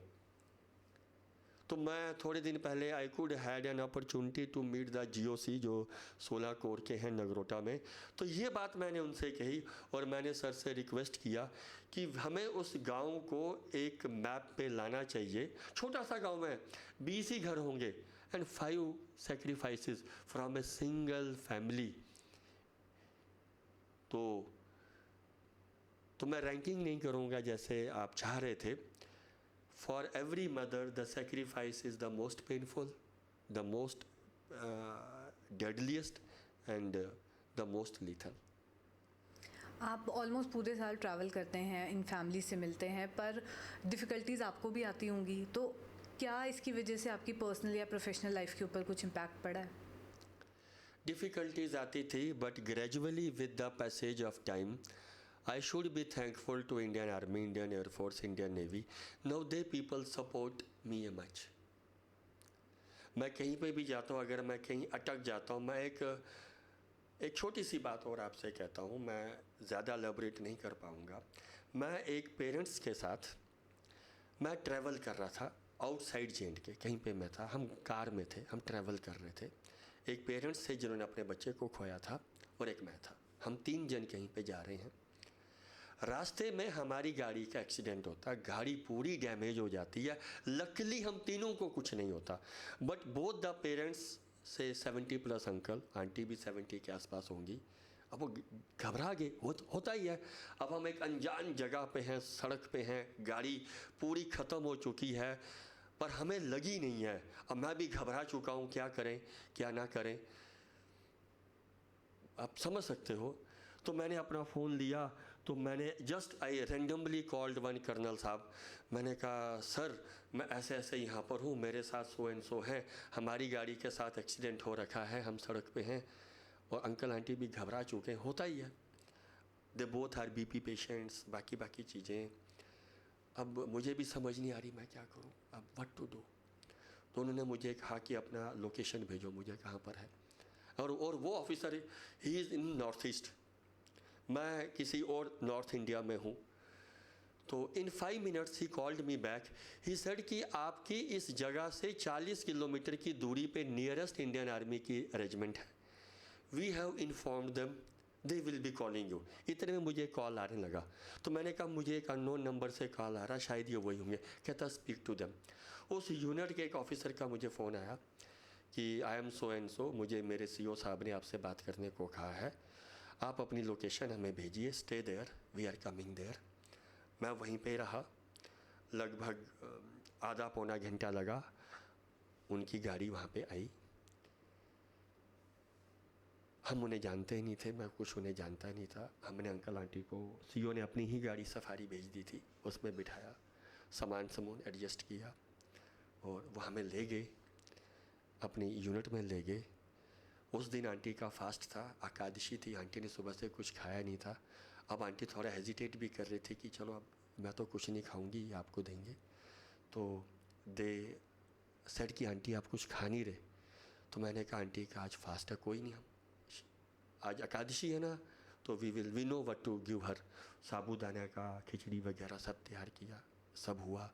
तो मैं थोड़े दिन पहले I could had an opportunity to meet the GOC जो 16 कोर के हैं नगरोटा में। तो ये बात मैंने उनसे कही और मैंने सर से रिक्वेस्ट किया कि हमें उस गांव को एक मैप पे लाना चाहिए। छोटा सा गांव है, 20 ही घर होंगे and 5 sacrifices from a single family. तो मैं रैंकिंग नहीं करूँगा जैसे आप चाह रहे थे। For every mother, the sacrifice is the most painful, the most deadliest, and the most lethal. आप ऑलमोस्ट पूरे साल ट्रैवल करते हैं, इन फैमिली से मिलते हैं, पर डिफ़िकल्टीज़ आपको भी आती होंगी। तो क्या इसकी वजह से आपकी पर्सनल या प्रोफेशनल लाइफ के ऊपर कुछ इम्पैक्ट पड़ा है? डिफ़िकल्टीज आती थी, but gradually with the passage of time I should be thankful to Indian Army, Indian Air Force, Indian Navy. Now they people support me much. मैं कहीं पे भी जाता हूँ, अगर मैं कहीं अटक जाता हूँ, मैं एक छोटी सी बात और आपसे कहता हूँ, मैं ज़्यादा एलैबोरेट नहीं कर पाऊँगा। मैं एक पेरेंट्स के साथ मैं ट्रैवल कर रहा था आउटसाइड जेंट के, कहीं पे मैं था, हम कार में थे, हम ट्रैवल कर रहे थे। एक पेरेंट्स थे जिन्होंने अपने बच्चे को खोया था और एक मैं था, हम 3 जन कहीं पे जा रहे हैं। रास्ते में हमारी गाड़ी का एक्सीडेंट होता है, गाड़ी पूरी डैमेज हो जाती है। लकीली हम तीनों को कुछ नहीं होता, बट बोथ द पेरेंट्स से 70+ अंकल, आंटी भी 70 के आसपास होंगी। अब वो घबरा गए, होता ही है। अब हम एक अनजान जगह पे हैं, सड़क पे हैं, गाड़ी पूरी ख़त्म हो चुकी है पर हमें लगी नहीं है। अब मैं भी घबरा चुका हूँ, क्या करें क्या ना करें, आप समझ सकते हो। तो मैंने अपना फ़ोन लिया, तो मैंने just I randomly called one colonel साहब। मैंने कहा सर मैं ऐसे ऐसे यहाँ पर हूँ, मेरे साथ सो एंड सो है, हमारी गाड़ी के साथ एक्सीडेंट हो रखा है, हम सड़क पे हैं और अंकल आंटी भी घबरा चुके हैं, होता ही है। They both are BP patients, बाकी चीज़ें। अब मुझे भी समझ नहीं आ रही मैं क्या करूँ, अब व्हाट टू डू। तो उन्होंने मुझे कहा कि अपना लोकेशन भेजो, मुझे कहाँ पर है। और वो officer he is in north east, मैं किसी और नॉर्थ इंडिया में हूँ। तो इन 5 minutes he called me back, he said कि आपकी इस जगह से 40 किलोमीटर की दूरी पे नियरेस्ट इंडियन आर्मी की रेजिमेंट है, we have informed them, they will be calling you. इतने में मुझे कॉल आने लगा, तो मैंने कहा मुझे एक अननोन नंबर से कॉल आ रहा, शायद ये वही होंगे। कहता स्पीक टू देम। उस यूनिट के एक ऑफिसर का मुझे फ़ोन आया कि I am so and so, मुझे मेरे CO साहब ने आपसे बात करने को कहा है, आप अपनी लोकेशन हमें भेजिए, stay there, we are coming there. मैं वहीं पे रहा, लगभग आधा पौना घंटा लगा, उनकी गाड़ी वहाँ पे आई। हम उन्हें जानते ही नहीं थे, मैं कुछ उन्हें जानता नहीं था। हमने अंकल आंटी को, CO ने अपनी ही गाड़ी सफारी भेज दी थी, उसमें बिठाया, सामान एडजस्ट किया और वो हमें ले गए, अपनी यूनिट में ले गए। उस दिन आंटी का फास्ट था, एकादशी थी, आंटी ने सुबह से कुछ खाया नहीं था। अब आंटी थोड़ा हेजिटेट भी कर रही थी कि चलो अब मैं तो कुछ नहीं खाऊंगी, ये आपको देंगे। तो दे सेड कि आंटी आप कुछ खा नहीं रहे। तो मैंने कहा आंटी का आज फास्ट है, कोई नहीं, हम आज एकादशी है ना, तो we know what to give her. साबूदाना का खिचड़ी वगैरह सब तैयार किया, सब हुआ।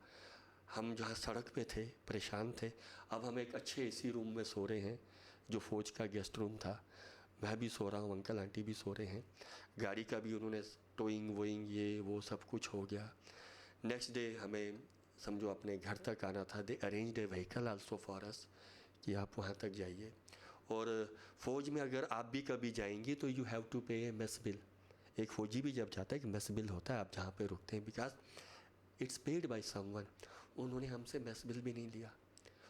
हम जहाँ सड़क पे थे, परेशान थे, अब हम एक अच्छे AC रूम में सो रहे हैं जो फ़ौज का गेस्ट रूम था। मैं भी सो रहा हूँ, अंकल आंटी भी सो रहे हैं। गाड़ी का भी उन्होंने टोइंग वोइंग ये वो सब कुछ हो गया। नेक्स्ट डे हमें समझो अपने घर तक आना था। They arranged a vehicle also for us कि आप वहाँ तक जाइए। और फ़ौज में अगर आप भी कभी जाएंगी तो यू हैव टू पे ए मेस बिल। एक फ़ौजी भी जब जाता है एक मेस बिल होता है, आप जहाँ पे रुकते हैं, because it's paid by someone. उन्होंने हमसे मेस बिल भी नहीं लिया।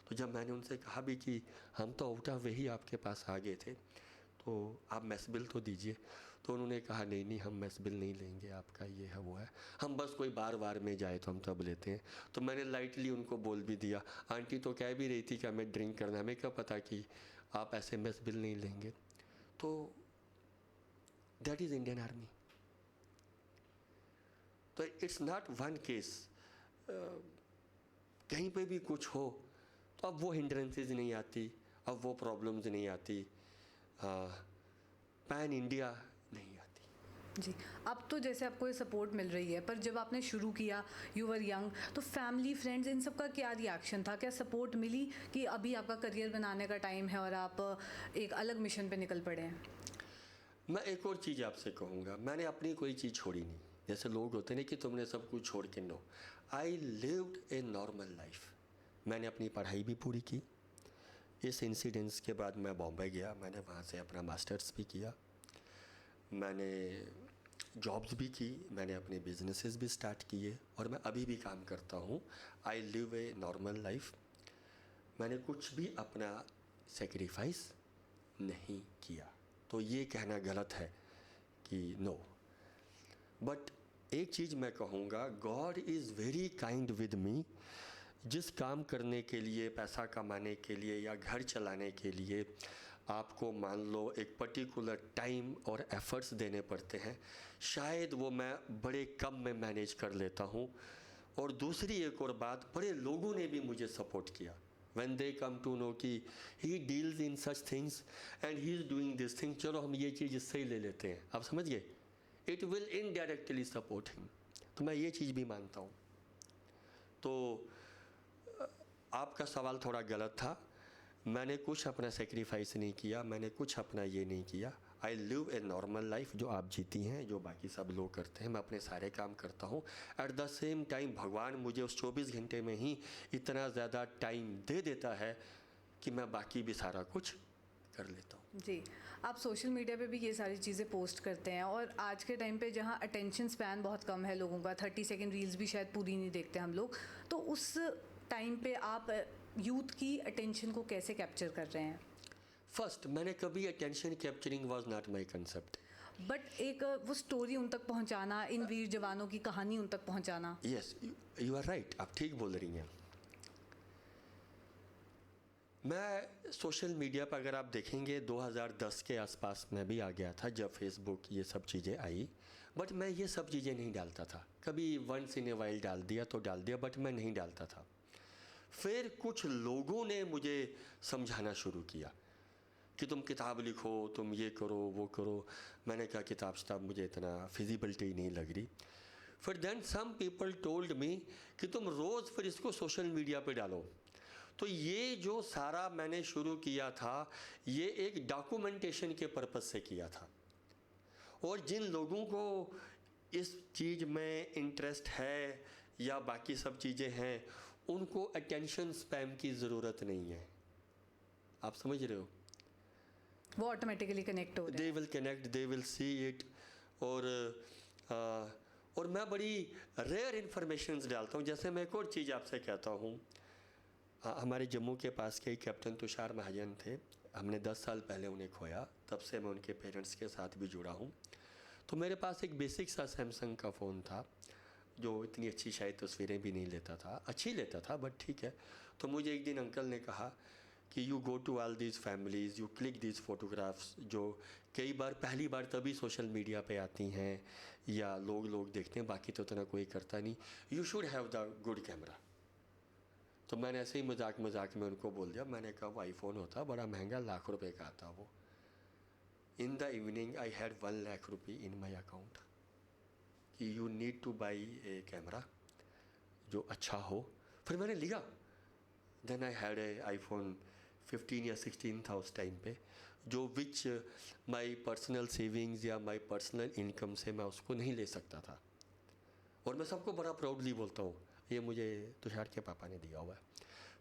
तो जब मैंने उनसे कहा भी कि हम तो आउट ऑफ वे ही आपके पास आ गए थे, तो आप मेस बिल तो दीजिए। तो उन्होंने कहा नहीं हम मेस बिल नहीं लेंगे आपका, ये है वो है, हम बस कोई बार में जाए तो हम तब लेते हैं। तो मैंने लाइटली उनको बोल भी दिया। आंटी तो कह भी रही थी कि हमें ड्रिंक करना, हमें क्या पता कि आप ऐसे मेस बिल नहीं लेंगे। तो दैट इज़ इंडियन आर्मी। तो इट्स नॉट वन केस, कहीं पे भी कुछ हो तो अब वो हिंड्रेंसेस नहीं आती, अब वो प्रॉब्लम्स नहीं आती, पैन इंडिया नहीं आती। जी, अब तो जैसे आपको ये सपोर्ट मिल रही है, पर जब आपने शुरू किया, यू वर यंग, तो फैमिली फ्रेंड्स इन सब का क्या रिएक्शन था? क्या सपोर्ट मिली कि अभी आपका करियर बनाने का टाइम है और आप एक अलग मिशन पे निकल पड़े हैं? मैं एक और चीज़ आपसे कहूँगा, मैंने अपनी कोई चीज़ छोड़ी नहीं। जैसे लोग होते हैं कि तुमने सब कुछ छोड़ के, no, I lived a normal life. मैंने अपनी पढ़ाई भी पूरी की। इस इंसिडेंस के बाद मैं बॉम्बे गया, मैंने वहाँ से अपना मास्टर्स भी किया, मैंने जॉब्स भी की, मैंने अपने बिजनेसेस भी स्टार्ट किए और मैं अभी भी काम करता हूँ। I live A normal life. मैंने कुछ भी अपना सेक्रीफाइस नहीं किया। तो ये कहना गलत है कि नो, बट एक चीज़ मैं कहूँगा, God is very kind with me. जिस काम करने के लिए, पैसा कमाने के लिए या घर चलाने के लिए आपको मान लो एक पर्टिकुलर टाइम और एफर्ट्स देने पड़ते हैं, शायद वो मैं बड़े कम में मैनेज कर लेता हूँ। और दूसरी एक और बात, बड़े लोगों ने भी मुझे सपोर्ट किया। when they come to know कि he deals in such things and he is doing this thing, चलो हम ये चीज़ इससे ही ले लेते हैं, आप समझ गए, it will indirectly support him। तो मैं ये चीज़ भी मानता हूँ। तो आपका सवाल थोड़ा गलत था। मैंने कुछ अपना सेक्रीफाइस नहीं किया, मैंने कुछ अपना ये नहीं किया। I live A normal life जो आप जीती हैं, जो बाकी सब लोग करते हैं। मैं अपने सारे काम करता हूँ। एट द सेम टाइम भगवान मुझे उस 24 घंटे में ही इतना ज़्यादा टाइम दे देता है कि मैं बाकी भी सारा कुछ कर लेता हूँ। जी, आप सोशल मीडिया पे भी ये सारी चीज़ें पोस्ट करते हैं, और आज के टाइम पे जहाँ अटेंशन स्पैन बहुत कम है लोगों का, 30 सेकंड रील्स भी शायद पूरी नहीं देखते हम लोग, तो उस टाइम पे आप यूथ की अटेंशन को कैसे कैप्चर कर रहे हैं? फर्स्ट, मैंने कभी attention capturing was not my concept. But एक वो स्टोरी उन तक पहुंचाना, इन वीर जवानों की कहानी उन तक पहुंचाना। यस, यू आर राइट, आप ठीक बोल रही हैं। मैं सोशल मीडिया पर अगर आप देखेंगे 2010 के आसपास मैं भी आ गया था जब फेसबुक ये सब चीज़ें आई। बट मैं ये सब चीज़ें नहीं डालता था, कभी वंस इन ए वाइल डाल दिया तो डाल दिया, बट मैं नहीं डालता था। फिर कुछ लोगों ने मुझे समझाना शुरू किया कि तुम किताब लिखो, तुम ये करो वो करो। मैंने कहा किताब शिताब मुझे इतना फिजिबिलिटी नहीं लग रही। फिर then some people told me कि तुम रोज़ फिर इसको सोशल मीडिया पे डालो। तो ये जो सारा मैंने शुरू किया था, ये एक डॉक्यूमेंटेशन के पर्पज़ से किया था। और जिन लोगों को इस चीज़ में इंटरेस्ट है या बाकी सब चीज़ें हैं, उनको अटेंशन स्पैम की ज़रूरत नहीं है। आप समझ रहे हो? वो ऑटोमेटिकली कनेक्ट हो रहे दे हैं। Will connect, they will see it. और मैं बड़ी रेयर इन्फॉर्मेशंस डालता हूँ। जैसे मैं एक और चीज़ आपसे कहता हूँ, हमारे जम्मू के पास के कैप्टन तुषार महाजन थे। हमने 10 साल पहले उन्हें खोया, तब से मैं उनके पेरेंट्स के साथ भी जुड़ा हूँ। तो मेरे पास एक बेसिक सा सैमसंग का फ़ोन था जो इतनी अच्छी शायद तस्वीरें भी नहीं लेता था, अच्छी लेता था बट ठीक है। तो मुझे एक दिन अंकल ने कहा कि you go to all these families, you click these photographs, जो कई बार पहली बार तभी सोशल मीडिया पे आती हैं या लोग देखते हैं, बाकी तो इतना कोई करता नहीं। You should have the good camera. तो मैंने ऐसे ही मजाक में उनको बोल दिया। मैंने कहा वो आईफोन होता, बड़ा महंगा, लाख रुपए का आता वो। In the evening I had 1 lakh rupees in my account कि you need to buy a camera जो अच्छा हो। फिर मैंने लिया। Then I had an iPhone 15 या 16 था उस टाइम पे, जो विच माई पर्सनल सेविंग्स या माई पर्सनल इनकम से मैं उसको नहीं ले सकता था। और मैं सबको बड़ा प्राउडली बोलता हूँ, ये मुझे तुषार के पापा ने दिया हुआ है।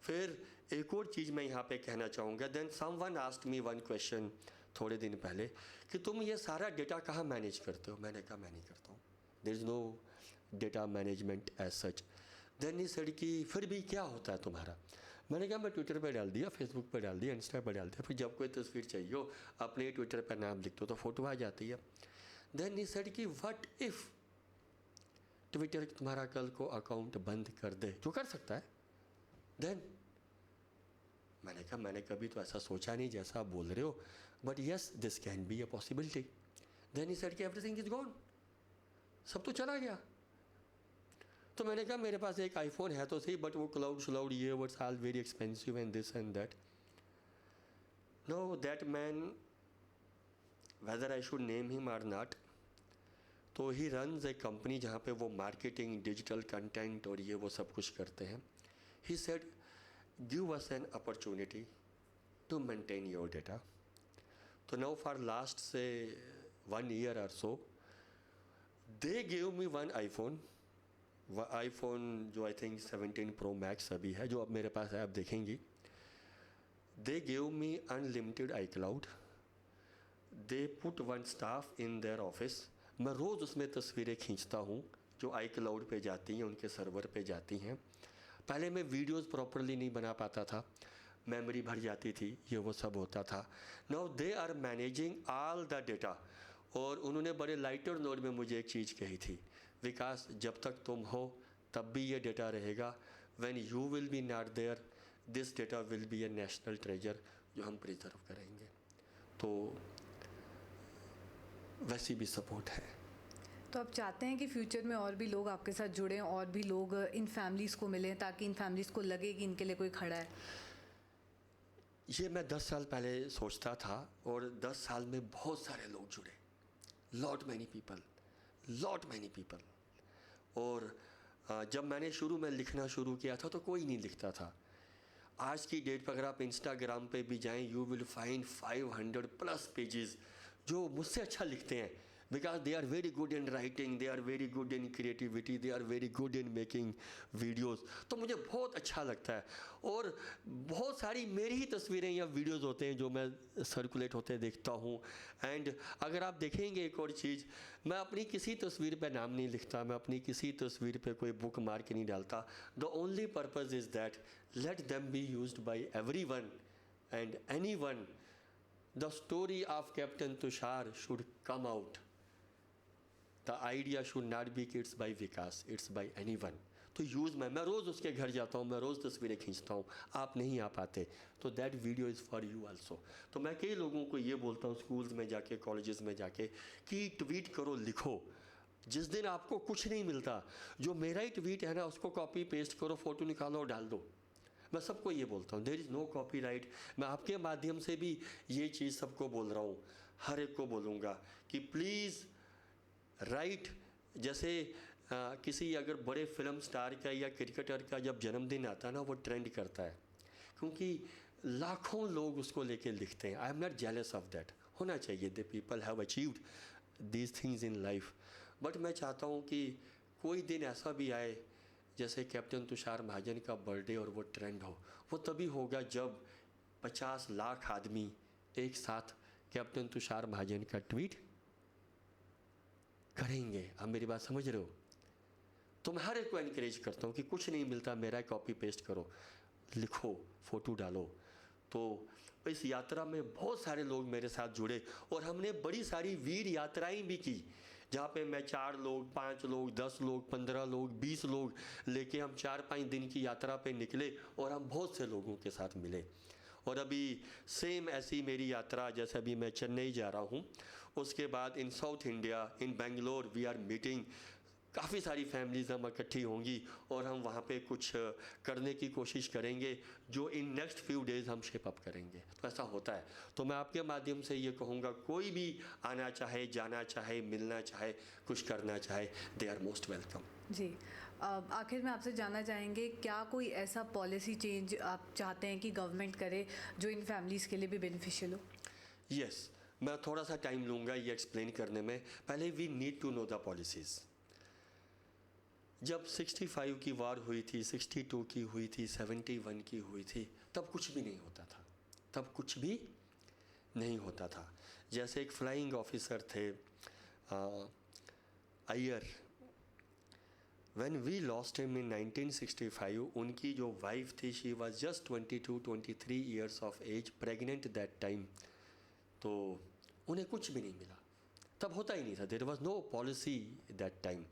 फिर एक और चीज़ मैं यहाँ पे कहना चाहूँगा। Then someone asked me one question थोड़े दिन पहले कि तुम ये सारा डेटा कहाँ मैनेज करते हो? मैंने कहा मैं नहीं करता हूँ, there is no data management as such. Then he said कि फिर भी क्या होता है तुम्हारा? मैंने कहा मैं ट्विटर पे डाल दिया, फेसबुक पे डाल दिया, इंस्टा पे डाल दिया। फिर जब कोई तस्वीर चाहिए हो अपने ट्विटर पर नाम लिख दो तो फ़ोटो आ जाती है। देन ही सेड कि व्हाट इफ़ ट्विटर तुम्हारा कल को अकाउंट बंद कर दे, जो कर सकता है। देन मैंने कहा मैंने कभी तो ऐसा सोचा नहीं जैसा आप बोल रहे हो, but yes this can be a possibility. Then he said कि एवरीथिंग इज गॉन, सब तो चला गया। तो मैंने कहा मेरे पास एक आईफोन है तो सही, बट वो क्लाउड ये what's all very expensive and this and that. No, that man, whether I should name him or not, तो ही रन्स ए कंपनी जहाँ पे वो मार्केटिंग, डिजिटल कंटेंट और ये वो सब कुछ करते हैं। He said give us an opportunity to maintain your data. तो नाउ फॉर लास्ट से 1 ईयर और so they give me one iPhone जो आई थिंक 17 प्रो मैक्स अभी है, जो अब मेरे पास है, आप देखेंगी। दे give me unlimited I cloud, they put one staff in their office. मैं रोज़ उसमें तस्वीरें खींचता हूँ जो आई क्लाउड पे जाती हैं, उनके सर्वर पे जाती हैं। पहले मैं वीडियोस प्रॉपरली नहीं बना पाता था, मेमोरी भर जाती थी, ये वो सब होता था। Now they are managing all the data. और उन्होंने बड़े लाइटर नोट में मुझे एक चीज़ कही थी, विकास जब तक तुम हो तब भी ये डेटा रहेगा, when you will be not there this data will be a national treasure जो हम प्रिजर्व करेंगे। तो वैसी भी सपोर्ट है। तो आप चाहते हैं कि फ्यूचर में और भी लोग आपके साथ जुड़ें, और भी लोग इन फैमिलीज़ को मिलें, ताकि इन फैमिलीज़ को लगे कि इनके लिए कोई खड़ा है? ये मैं 10 साल पहले सोचता था और 10 साल में बहुत सारे लोग जुड़े, लॉट मैनी पीपल। और जब मैंने शुरू में लिखना शुरू किया था तो कोई नहीं लिखता था। आज की डेट पर अगर आप इंस्टाग्राम पे भी जाएं, you will find 500 plus pages जो मुझसे अच्छा लिखते हैं, because they are very good in writing, they are very good in creativity, they are very good in making videos. तो मुझे बहुत अच्छा लगता है। और बहुत सारी मेरी ही तस्वीरें या वीडियोस होते हैं जो मैं सर्कुलेट होते देखता हूँ। एंड अगर आप देखेंगे एक और चीज़, मैं अपनी किसी तस्वीर पे नाम नहीं लिखता, मैं अपनी किसी तस्वीर पे कोई बुक मार्क नहीं डालता। The only purpose is that let them be used by everyone and anyone. The story of Captain Tushar should come out. The idea should not be it's by Vikas, it's by anyone. तो यूज़ मैं रोज़ उसके घर जाता हूँ, मैं रोज़ तस्वीरें खींचता हूँ, आप नहीं आ पाते तो that video is for you also. तो मैं कई लोगों को ये बोलता हूँ स्कूल्स में जाके, कॉलेजेस में जाके, कि ट्वीट करो, लिखो। जिस दिन आपको कुछ नहीं मिलता, जो मेरा ही ट्वीट है ना उसको कॉपी पेस्ट करो, फ़ोटो निकालो और डाल दो। मैं सबको ये बोलता हूँ, देयर इज़ नो कॉपीराइट। मैं आपके माध्यम से भी ये चीज़ सबको बोल रहा हूँ, हर एक को बोलूँगा कि प्लीज़ राइट। जैसे किसी अगर बड़े फिल्म स्टार का या क्रिकेटर का जब जन्मदिन आता है ना, वो ट्रेंड करता है क्योंकि लाखों लोग उसको लेके लिखते हैं। I am not jealous of that, होना चाहिए, the people have achieved these things in life. But मैं चाहता हूँ कि कोई दिन ऐसा भी आए जैसे कैप्टन तुषार महाजन का बर्थडे और वो ट्रेंड हो। वो तभी होगा जब 50 लाख आदमी एक साथ कैप्टन तुषार महाजन का ट्वीट करेंगे। आप मेरी बात समझ रहे हो? तो मैं हर एक को एनकरेज करता हूँ कि कुछ नहीं मिलता, मेरा कॉपी पेस्ट करो, लिखो, फ़ोटो डालो। तो इस यात्रा में बहुत सारे लोग मेरे साथ जुड़े और हमने बड़ी सारी वीर यात्राएं भी की, जहाँ पे मैं 4 लोग, 5 लोग, 10 लोग, 15 लोग, 20 लोग लेके हम 4-5 दिन की यात्रा पे निकले और हम बहुत से लोगों के साथ मिले। और अभी सेम ऐसी मेरी यात्रा, जैसे अभी मैं चेन्नई जा रहा हूँ, उसके बाद in South India, in Bangalore we are meeting. काफ़ी सारी फैमिलीज़ हम इकट्ठी होंगी और हम वहाँ पे कुछ करने की कोशिश करेंगे जो इन नेक्स्ट फ्यू डेज़ हम शेप अप करेंगे। तो ऐसा होता है। तो मैं आपके माध्यम से ये कहूँगा, कोई भी आना चाहे, जाना चाहे, मिलना चाहे, कुछ करना चाहे, दे आर मोस्ट वेलकम। जी, आखिर में आपसे जानना चाहेंगे, क्या कोई ऐसा पॉलिसी चेंज आप चाहते हैं कि गवर्नमेंट करे जो इन फैमिलीज़ के लिए भी बेनिफिशियल हो? यस, मैं थोड़ा सा टाइम लूँगा ये एक्सप्लेन करने में। पहले we need to know the policies. जब 65 की वार हुई थी, 62 की हुई थी, 71 की हुई थी, तब कुछ भी नहीं होता था, तब कुछ भी नहीं होता था। जैसे एक फ्लाइंग ऑफिसर थे Iyer, when we lost him in 1965, उनकी जो वाइफ थी, she was just 22-23 years of age, pregnant that time. तो उन्हें कुछ भी नहीं मिला, तब होता ही नहीं था, there was no policy that time.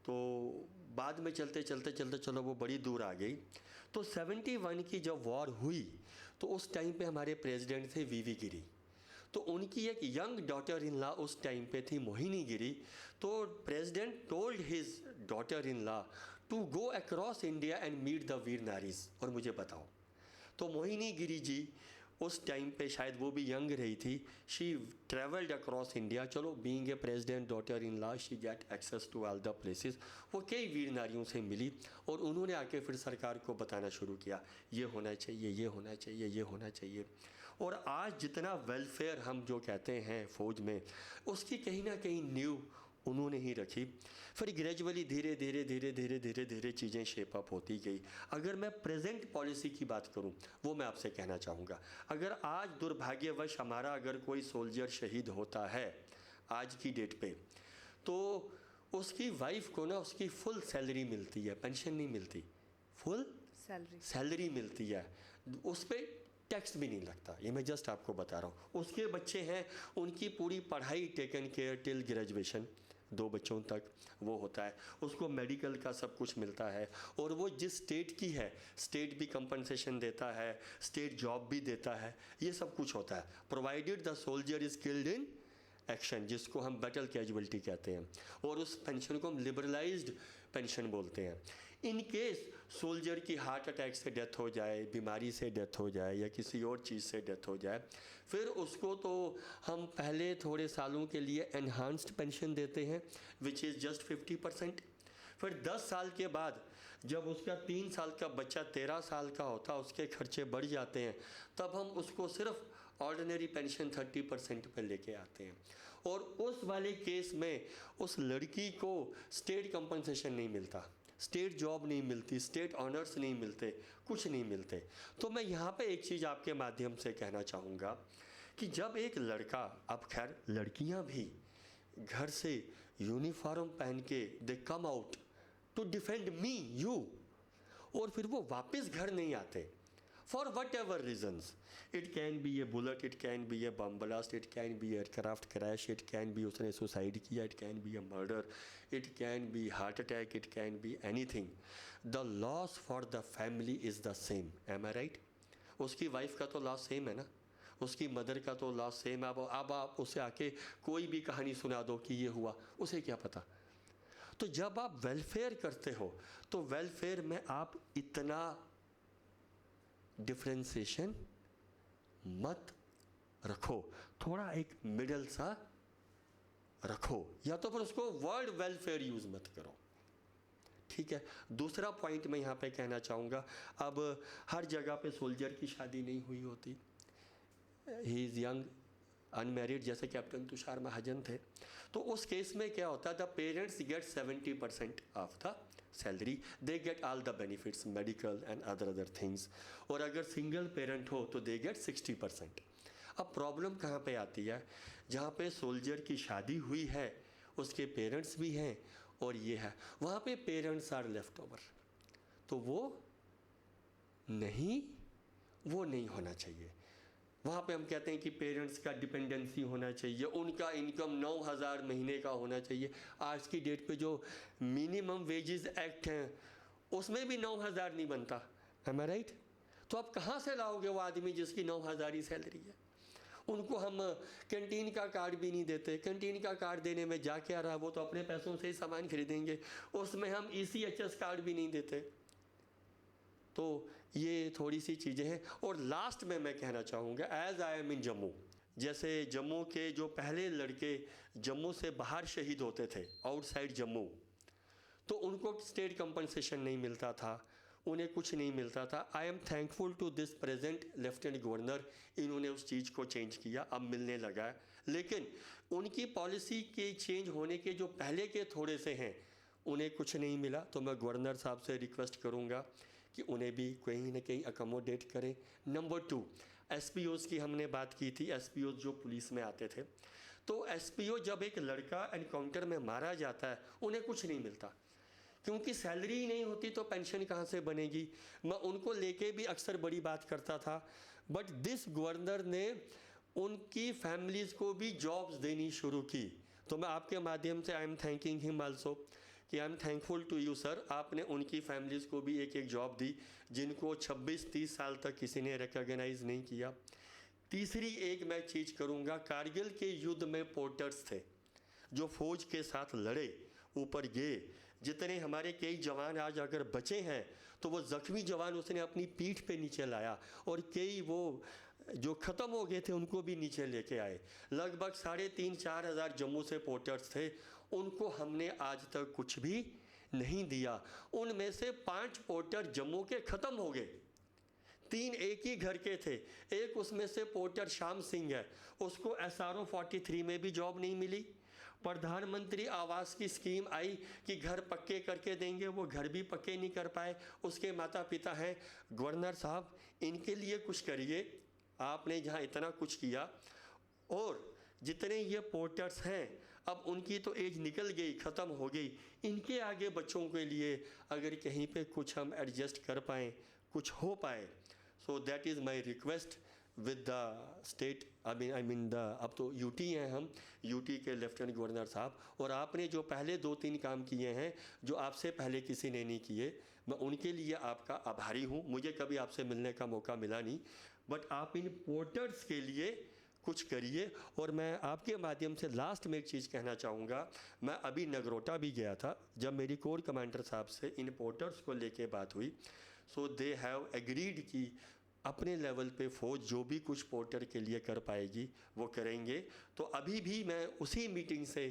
तो बाद में चलते चलते चलते चलो वो बड़ी दूर आ गई। तो 71 की जब वॉर हुई तो उस टाइम पे हमारे प्रेसिडेंट थे वीवी गिरी। तो उनकी एक यंग डॉटर इन लॉ उस टाइम पे थी मोहिनी गिरी। तो president told his daughter in law to go across India and meet the वीर नारीज। और मुझे बताओ, तो मोहिनी गिरी जी उस टाइम पे शायद वो भी यंग रही थी, शी ट्रेवल्ड अक्रॉस इंडिया। चलो, being a president daughter in law, she get access to all the places. वो कई वीर नारियों से मिली और उन्होंने आके फिर सरकार को बताना शुरू किया, ये होना चाहिए, ये होना चाहिए, ये होना चाहिए। और आज जितना वेलफेयर हम जो कहते हैं फौज में, उसकी कहीं ना कहीं नींव उन्होंने ही रखी। फिर ग्रेजुअली धीरे धीरे धीरे धीरे धीरे धीरे चीज़ें शेप अप होती गई। अगर मैं प्रेजेंट पॉलिसी की बात करूं, वो मैं आपसे कहना चाहूँगा, अगर आज दुर्भाग्यवश हमारा अगर कोई सोल्जर शहीद होता है आज की डेट पे, तो उसकी वाइफ को ना उसकी फुल सैलरी मिलती है, पेंशन नहीं मिलती, फुल सैलरी मिलती है, उस पर टैक्स भी नहीं लगता। ये मैं जस्ट आपको बता रहा हूँ। उसके बच्चे हैं, उनकी पूरी पढ़ाई टेकन केयर टिल ग्रेजुएशन, 2 बच्चों तक वो होता है, उसको मेडिकल का सब कुछ मिलता है। और वो जिस स्टेट की है, स्टेट भी कंपनसेशन देता है, स्टेट जॉब भी देता है, ये सब कुछ होता है, provided the soldier is skilled in action, जिसको हम बैटल कैजुअलिटी कहते हैं, और उस पेंशन को हम लिबरलाइज्ड पेंशन बोलते हैं। इन केस सोल्जर की हार्ट अटैक से डेथ हो जाए, बीमारी से डेथ हो जाए या किसी और चीज़ से डेथ हो जाए, फिर उसको तो हम पहले थोड़े सालों के लिए एनहांस्ड पेंशन देते हैं विच इज़ जस्ट 50%। फिर 10 साल के बाद जब उसका 3 साल का बच्चा 13 साल का होता है, उसके खर्चे बढ़ जाते हैं, तब हम उसको सिर्फ ऑर्डिनरी पेंशन 30% पर लेके आते हैं। और उस वाले केस में उस लड़की को स्टेट कंपनसेशन नहीं मिलता, स्टेट जॉब नहीं मिलती, स्टेट ऑनर्स नहीं मिलते, कुछ नहीं मिलते। तो मैं यहाँ पे एक चीज़ आपके माध्यम से कहना चाहूँगा कि जब एक लड़का, अब खैर लड़कियाँ भी घर से यूनिफॉर्म पहन के they come out to defend me you, और फिर वो वापस घर नहीं आते for whatever reasons, it can be a bullet, it can be a bomb blast, it can be aircraft crash, it can be उसने सुसाइड किया, it can be a murder, it can be heart attack, it can be anything, the loss for the family is the same. Am I right? उसकी वाइफ का तो लॉस सेम है ना, उसकी मदर का तो लॉस सेम है। अब आप उसे आके कोई भी कहानी सुना दो कि ये हुआ, उसे क्या पता। तो जब आप वेलफेयर करते हो तो वेलफेयर में आप इतना डिफरेंशिएशन मत रखो, थोड़ा एक मिडल सा रखो, या तो फिर उसको वर्ड वेलफेयर यूज मत करो। ठीक है। दूसरा पॉइंट मैं यहाँ पे कहना चाहूँगा, अब हर जगह पे सोल्जर की शादी नहीं हुई होती, ही इज़ यंग अनमैरिड, जैसे कैप्टन तुषार महाजन थे, तो उस केस में क्या होता है, the parents get 70% of the salary, they get all the benefits, medical and other things, और अगर सिंगल पेरेंट हो तो दे गेट 60%। अब प्रॉब्लम कहाँ पे आती है, जहाँ पे सोल्जर की शादी हुई है, उसके पेरेंट्स भी हैं और ये है, वहाँ पे पेरेंट्स आर लेफ्ट ओवर, तो वो नहीं होना चाहिए। वहाँ पे हम कहते हैं कि पेरेंट्स का डिपेंडेंसी होना चाहिए, उनका इनकम 9,000 महीने का होना चाहिए। आज की डेट पे जो मिनिमम वेजेस एक्ट हैं उसमें भी 9,000 नहीं बनता, एम आई राइट? तो आप कहाँ से लाओगे वो आदमी जिसकी 9,000 ही सैलरी है? उनको हम कैंटीन का कार्ड भी नहीं देते, कैंटीन का कार्ड देने में जा क्या रहा, वो तो अपने पैसों से ही सामान खरीदेंगे, उसमें हम ECHS कार्ड भी नहीं देते। तो ये थोड़ी सी चीज़ें हैं। और लास्ट में मैं कहना चाहूँगा, एज आई एम इन जम्मू, जैसे जम्मू के जो पहले लड़के जम्मू से बाहर शहीद होते थे आउटसाइड जम्मू, तो उनको स्टेट कंपनसेशन नहीं मिलता था, उन्हें कुछ नहीं मिलता था। I am thankful to this present lieutenant governor, इन्होंने उस चीज़ को चेंज किया, अब मिलने लगा है। लेकिन उनकी पॉलिसी के चेंज होने के जो पहले के थोड़े से हैं उन्हें कुछ नहीं मिला, तो मैं गवर्नर साहब से रिक्वेस्ट करूँगा कि उन्हें भी कहीं ना कहीं अकोमोडेट करें। नंबर 2, SPOs की हमने बात की थी, SPOs जो पुलिस में आते थे, तो SPO जब एक लड़का एनकाउंटर में मारा जाता है उन्हें कुछ नहीं मिलता, क्योंकि सैलरी ही नहीं होती तो पेंशन कहाँ से बनेगी। मैं उनको लेके भी अक्सर बड़ी बात करता था, बट दिस गवर्नर ने उनकी फैमिलीज़ को भी जॉब्स देनी शुरू की। तो मैं आपके माध्यम से I am thanking him also कि I am thankful to you sir, आपने उनकी फैमिलीज़ को भी एक जॉब दी जिनको 26-30 साल तक किसी ने रिकॉग्नाइज नहीं किया। तीसरी एक मैं चीज़ करूँगा, कारगिल के युद्ध में पोर्टर्स थे जो फौज के साथ लड़े, ऊपर गए, जितने हमारे कई जवान आज अगर बचे हैं तो वो ज़ख्मी जवान उसने अपनी पीठ पे नीचे लाया, और कई वो जो ख़त्म हो गए थे उनको भी नीचे लेके आए। लगभग 3,500-4 हज़ार जम्मू से पोर्टर्स थे, उनको हमने आज तक कुछ भी नहीं दिया। उनमें से 5 पोर्टर जम्मू के ख़त्म हो गए, 3 एक ही घर के थे। एक उसमें से पोर्टर श्याम सिंह है, उसको SRO 43 में भी जॉब नहीं मिली। प्रधानमंत्री आवास की स्कीम आई कि घर पक्के करके देंगे, वो घर भी पक्के नहीं कर पाए, उसके माता पिता हैं। गवर्नर साहब इनके लिए कुछ करिए, आपने जहाँ इतना कुछ किया। और जितने ये पोर्टर्स हैं अब उनकी तो एज निकल गई, ख़त्म हो गई, इनके आगे बच्चों के लिए अगर कहीं पे कुछ हम एडजस्ट कर पाएँ, कुछ हो पाए, so that is my request with the state. I mean the, अब तो UT हैं हम, UT के लेफ्टिनेंट गवर्नर साहब, और आपने जो पहले 2-3 काम किए हैं जो आपसे पहले किसी ने नहीं किए, मैं उनके लिए आपका आभारी हूँ। मुझे कभी आपसे मिलने का मौका मिला नहीं, बट आप इन पोर्टर्स के लिए कुछ करिए। और मैं आपके माध्यम से लास्ट में एक चीज़ कहना चाहूँगा, मैं अभी नगरोटा भी गया था, जब मेरी कोर कमांडर साहब से इन पोर्टर्स को लेके बात हुई, सो दे हैव एग्रीड कि अपने लेवल पे फ़ौज जो भी कुछ पोर्टर के लिए कर पाएगी वो करेंगे। तो अभी भी मैं उसी मीटिंग से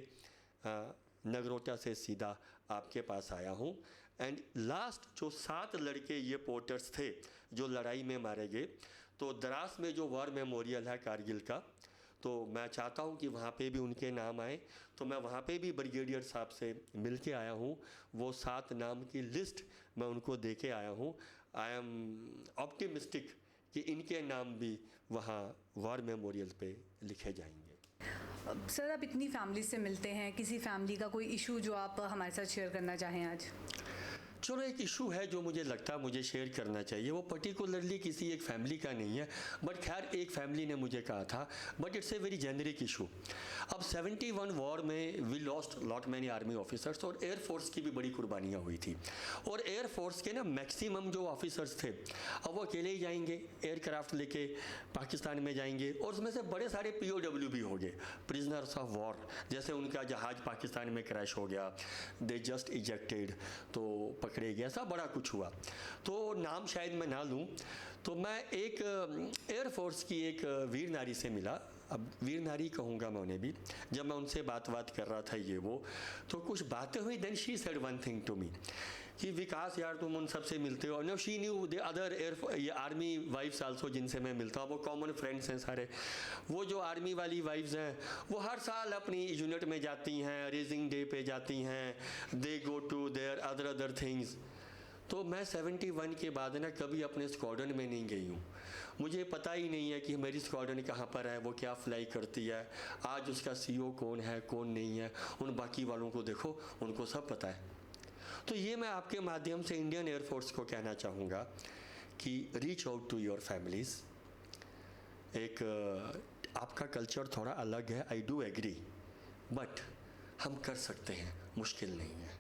नगरोटा से सीधा आपके पास आया हूँ। एंड लास्ट जो 7 लड़के ये पोर्टर्स थे जो लड़ाई में मारे गए, तो द्रास में जो वॉर मेमोरियल है कारगिल का, तो मैं चाहता हूँ कि वहाँ पे भी उनके नाम आए। तो मैं वहाँ पे भी ब्रिगेडियर साहब से मिल के आया हूँ, वो 7 नाम की लिस्ट मैं उनको दे के आया हूँ। आई एम ऑप्टिमिस्टिक कि इनके नाम भी वहाँ वॉर मेमोरियल पे लिखे जाएंगे। सर, आप इतनी फैमिली से मिलते हैं, किसी फैमिली का कोई इशू जो आप हमारे साथ शेयर करना चाहें आज? चलो, एक इशू है जो मुझे लगता है मुझे शेयर करना चाहिए। वो पर्टिकुलरली किसी एक फैमिली का नहीं है, बट खैर एक फैमिली ने मुझे कहा था, but it's a very generic issue. अब 71 वॉर में we lost lot many army officers, और एयरफोर्स की भी बड़ी कुर्बानियाँ हुई थी। और एयरफोर्स के ना मैक्सिमम जो ऑफिसर्स थे, अब वो अकेले ही जाएंगे एयरक्राफ्ट लेके पाकिस्तान में जाएंगे, और उसमें से बड़े सारे POW भी हो गए, प्रिजनर्स ऑफ वॉर। जैसे उनका जहाज़ पाकिस्तान में क्रैश हो गया, दे जस्ट इजेक्टेड, तो पकड़े गए, ऐसा बड़ा कुछ हुआ। तो नाम शायद मैं ना लूँ, तो मैं एक एयरफोर्स की एक वीर नारी से मिला। अब वीर नारी कहूँगा मैं उन्हें भी। जब मैं उनसे बात कर रहा था ये वो, तो कुछ बातें हुई। Then she said one thing to me कि विकास यार, तुम उन सबसे मिलते हो। No, she knew the other ये आर्मी वाइफ्स आल्सो जिनसे मैं मिलता हूँ, वो कॉमन फ्रेंड्स हैं सारे। वो जो आर्मी वाली वाइफ्स हैं, वो हर साल अपनी यूनिट में जाती हैं, रेजिंग डे पे जाती हैं, they go to their other things. तो मैं 71 के बाद ना कभी अपने स्क्वाड्रन में नहीं गई हूँ। मुझे पता ही नहीं है कि मेरी स्क्वाड्रन कहाँ पर है, वो क्या फ्लाई करती है, आज उसका CO कौन है कौन नहीं है। उन बाकी वालों को देखो, उनको सब पता है। तो ये मैं आपके माध्यम से इंडियन एयरफोर्स को कहना चाहूँगा कि reach out to your families. एक आपका कल्चर थोड़ा अलग है, आई डू एग्री, बट हम कर सकते हैं, मुश्किल नहीं है।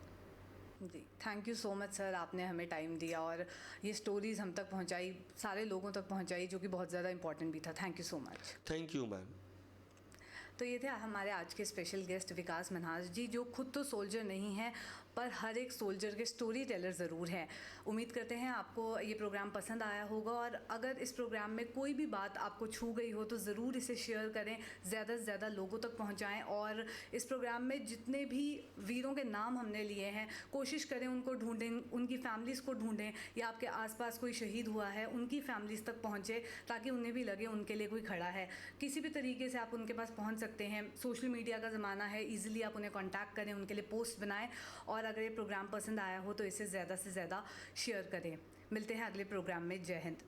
जी, thank you so much sir, आपने हमें टाइम दिया और ये स्टोरीज़ हम तक पहुंचाई, सारे लोगों तक पहुंचाई, जो कि बहुत ज़्यादा इंपॉर्टेंट भी था। Thank you so much. Thank you ma'am. तो ये थे हमारे आज के स्पेशल गेस्ट विकास मनहास जी, जो खुद तो सोल्जर नहीं हैं पर हर एक सोल्जर के स्टोरी टेलर ज़रूर हैं। उम्मीद करते हैं आपको ये प्रोग्राम पसंद आया होगा, और अगर इस प्रोग्राम में कोई भी बात आपको छू गई हो तो ज़रूर इसे शेयर करें, ज़्यादा से ज़्यादा लोगों तक पहुंचाएं। और इस प्रोग्राम में जितने भी वीरों के नाम हमने लिए हैं, कोशिश करें उनको ढूंढें, उनकी फैमिलीज़ को ढूंढें, या आपके आसपास कोई शहीद हुआ है उनकी फैमिलीज़ तक पहुँचे, ताकि उन्हें भी लगे उनके लिए कोई खड़ा है। किसी भी तरीके से आप उनके पास पहुँच सकते हैं। सोशल मीडिया का ज़माना है, ईजिली आप उन्हें कॉन्टैक्ट करें, उनके लिए पोस्ट बनाएं, और अगर ये प्रोग्राम पसंद आया हो तो इसे ज़्यादा से ज़्यादा शेयर करें। मिलते हैं अगले प्रोग्राम में। जय हिंद।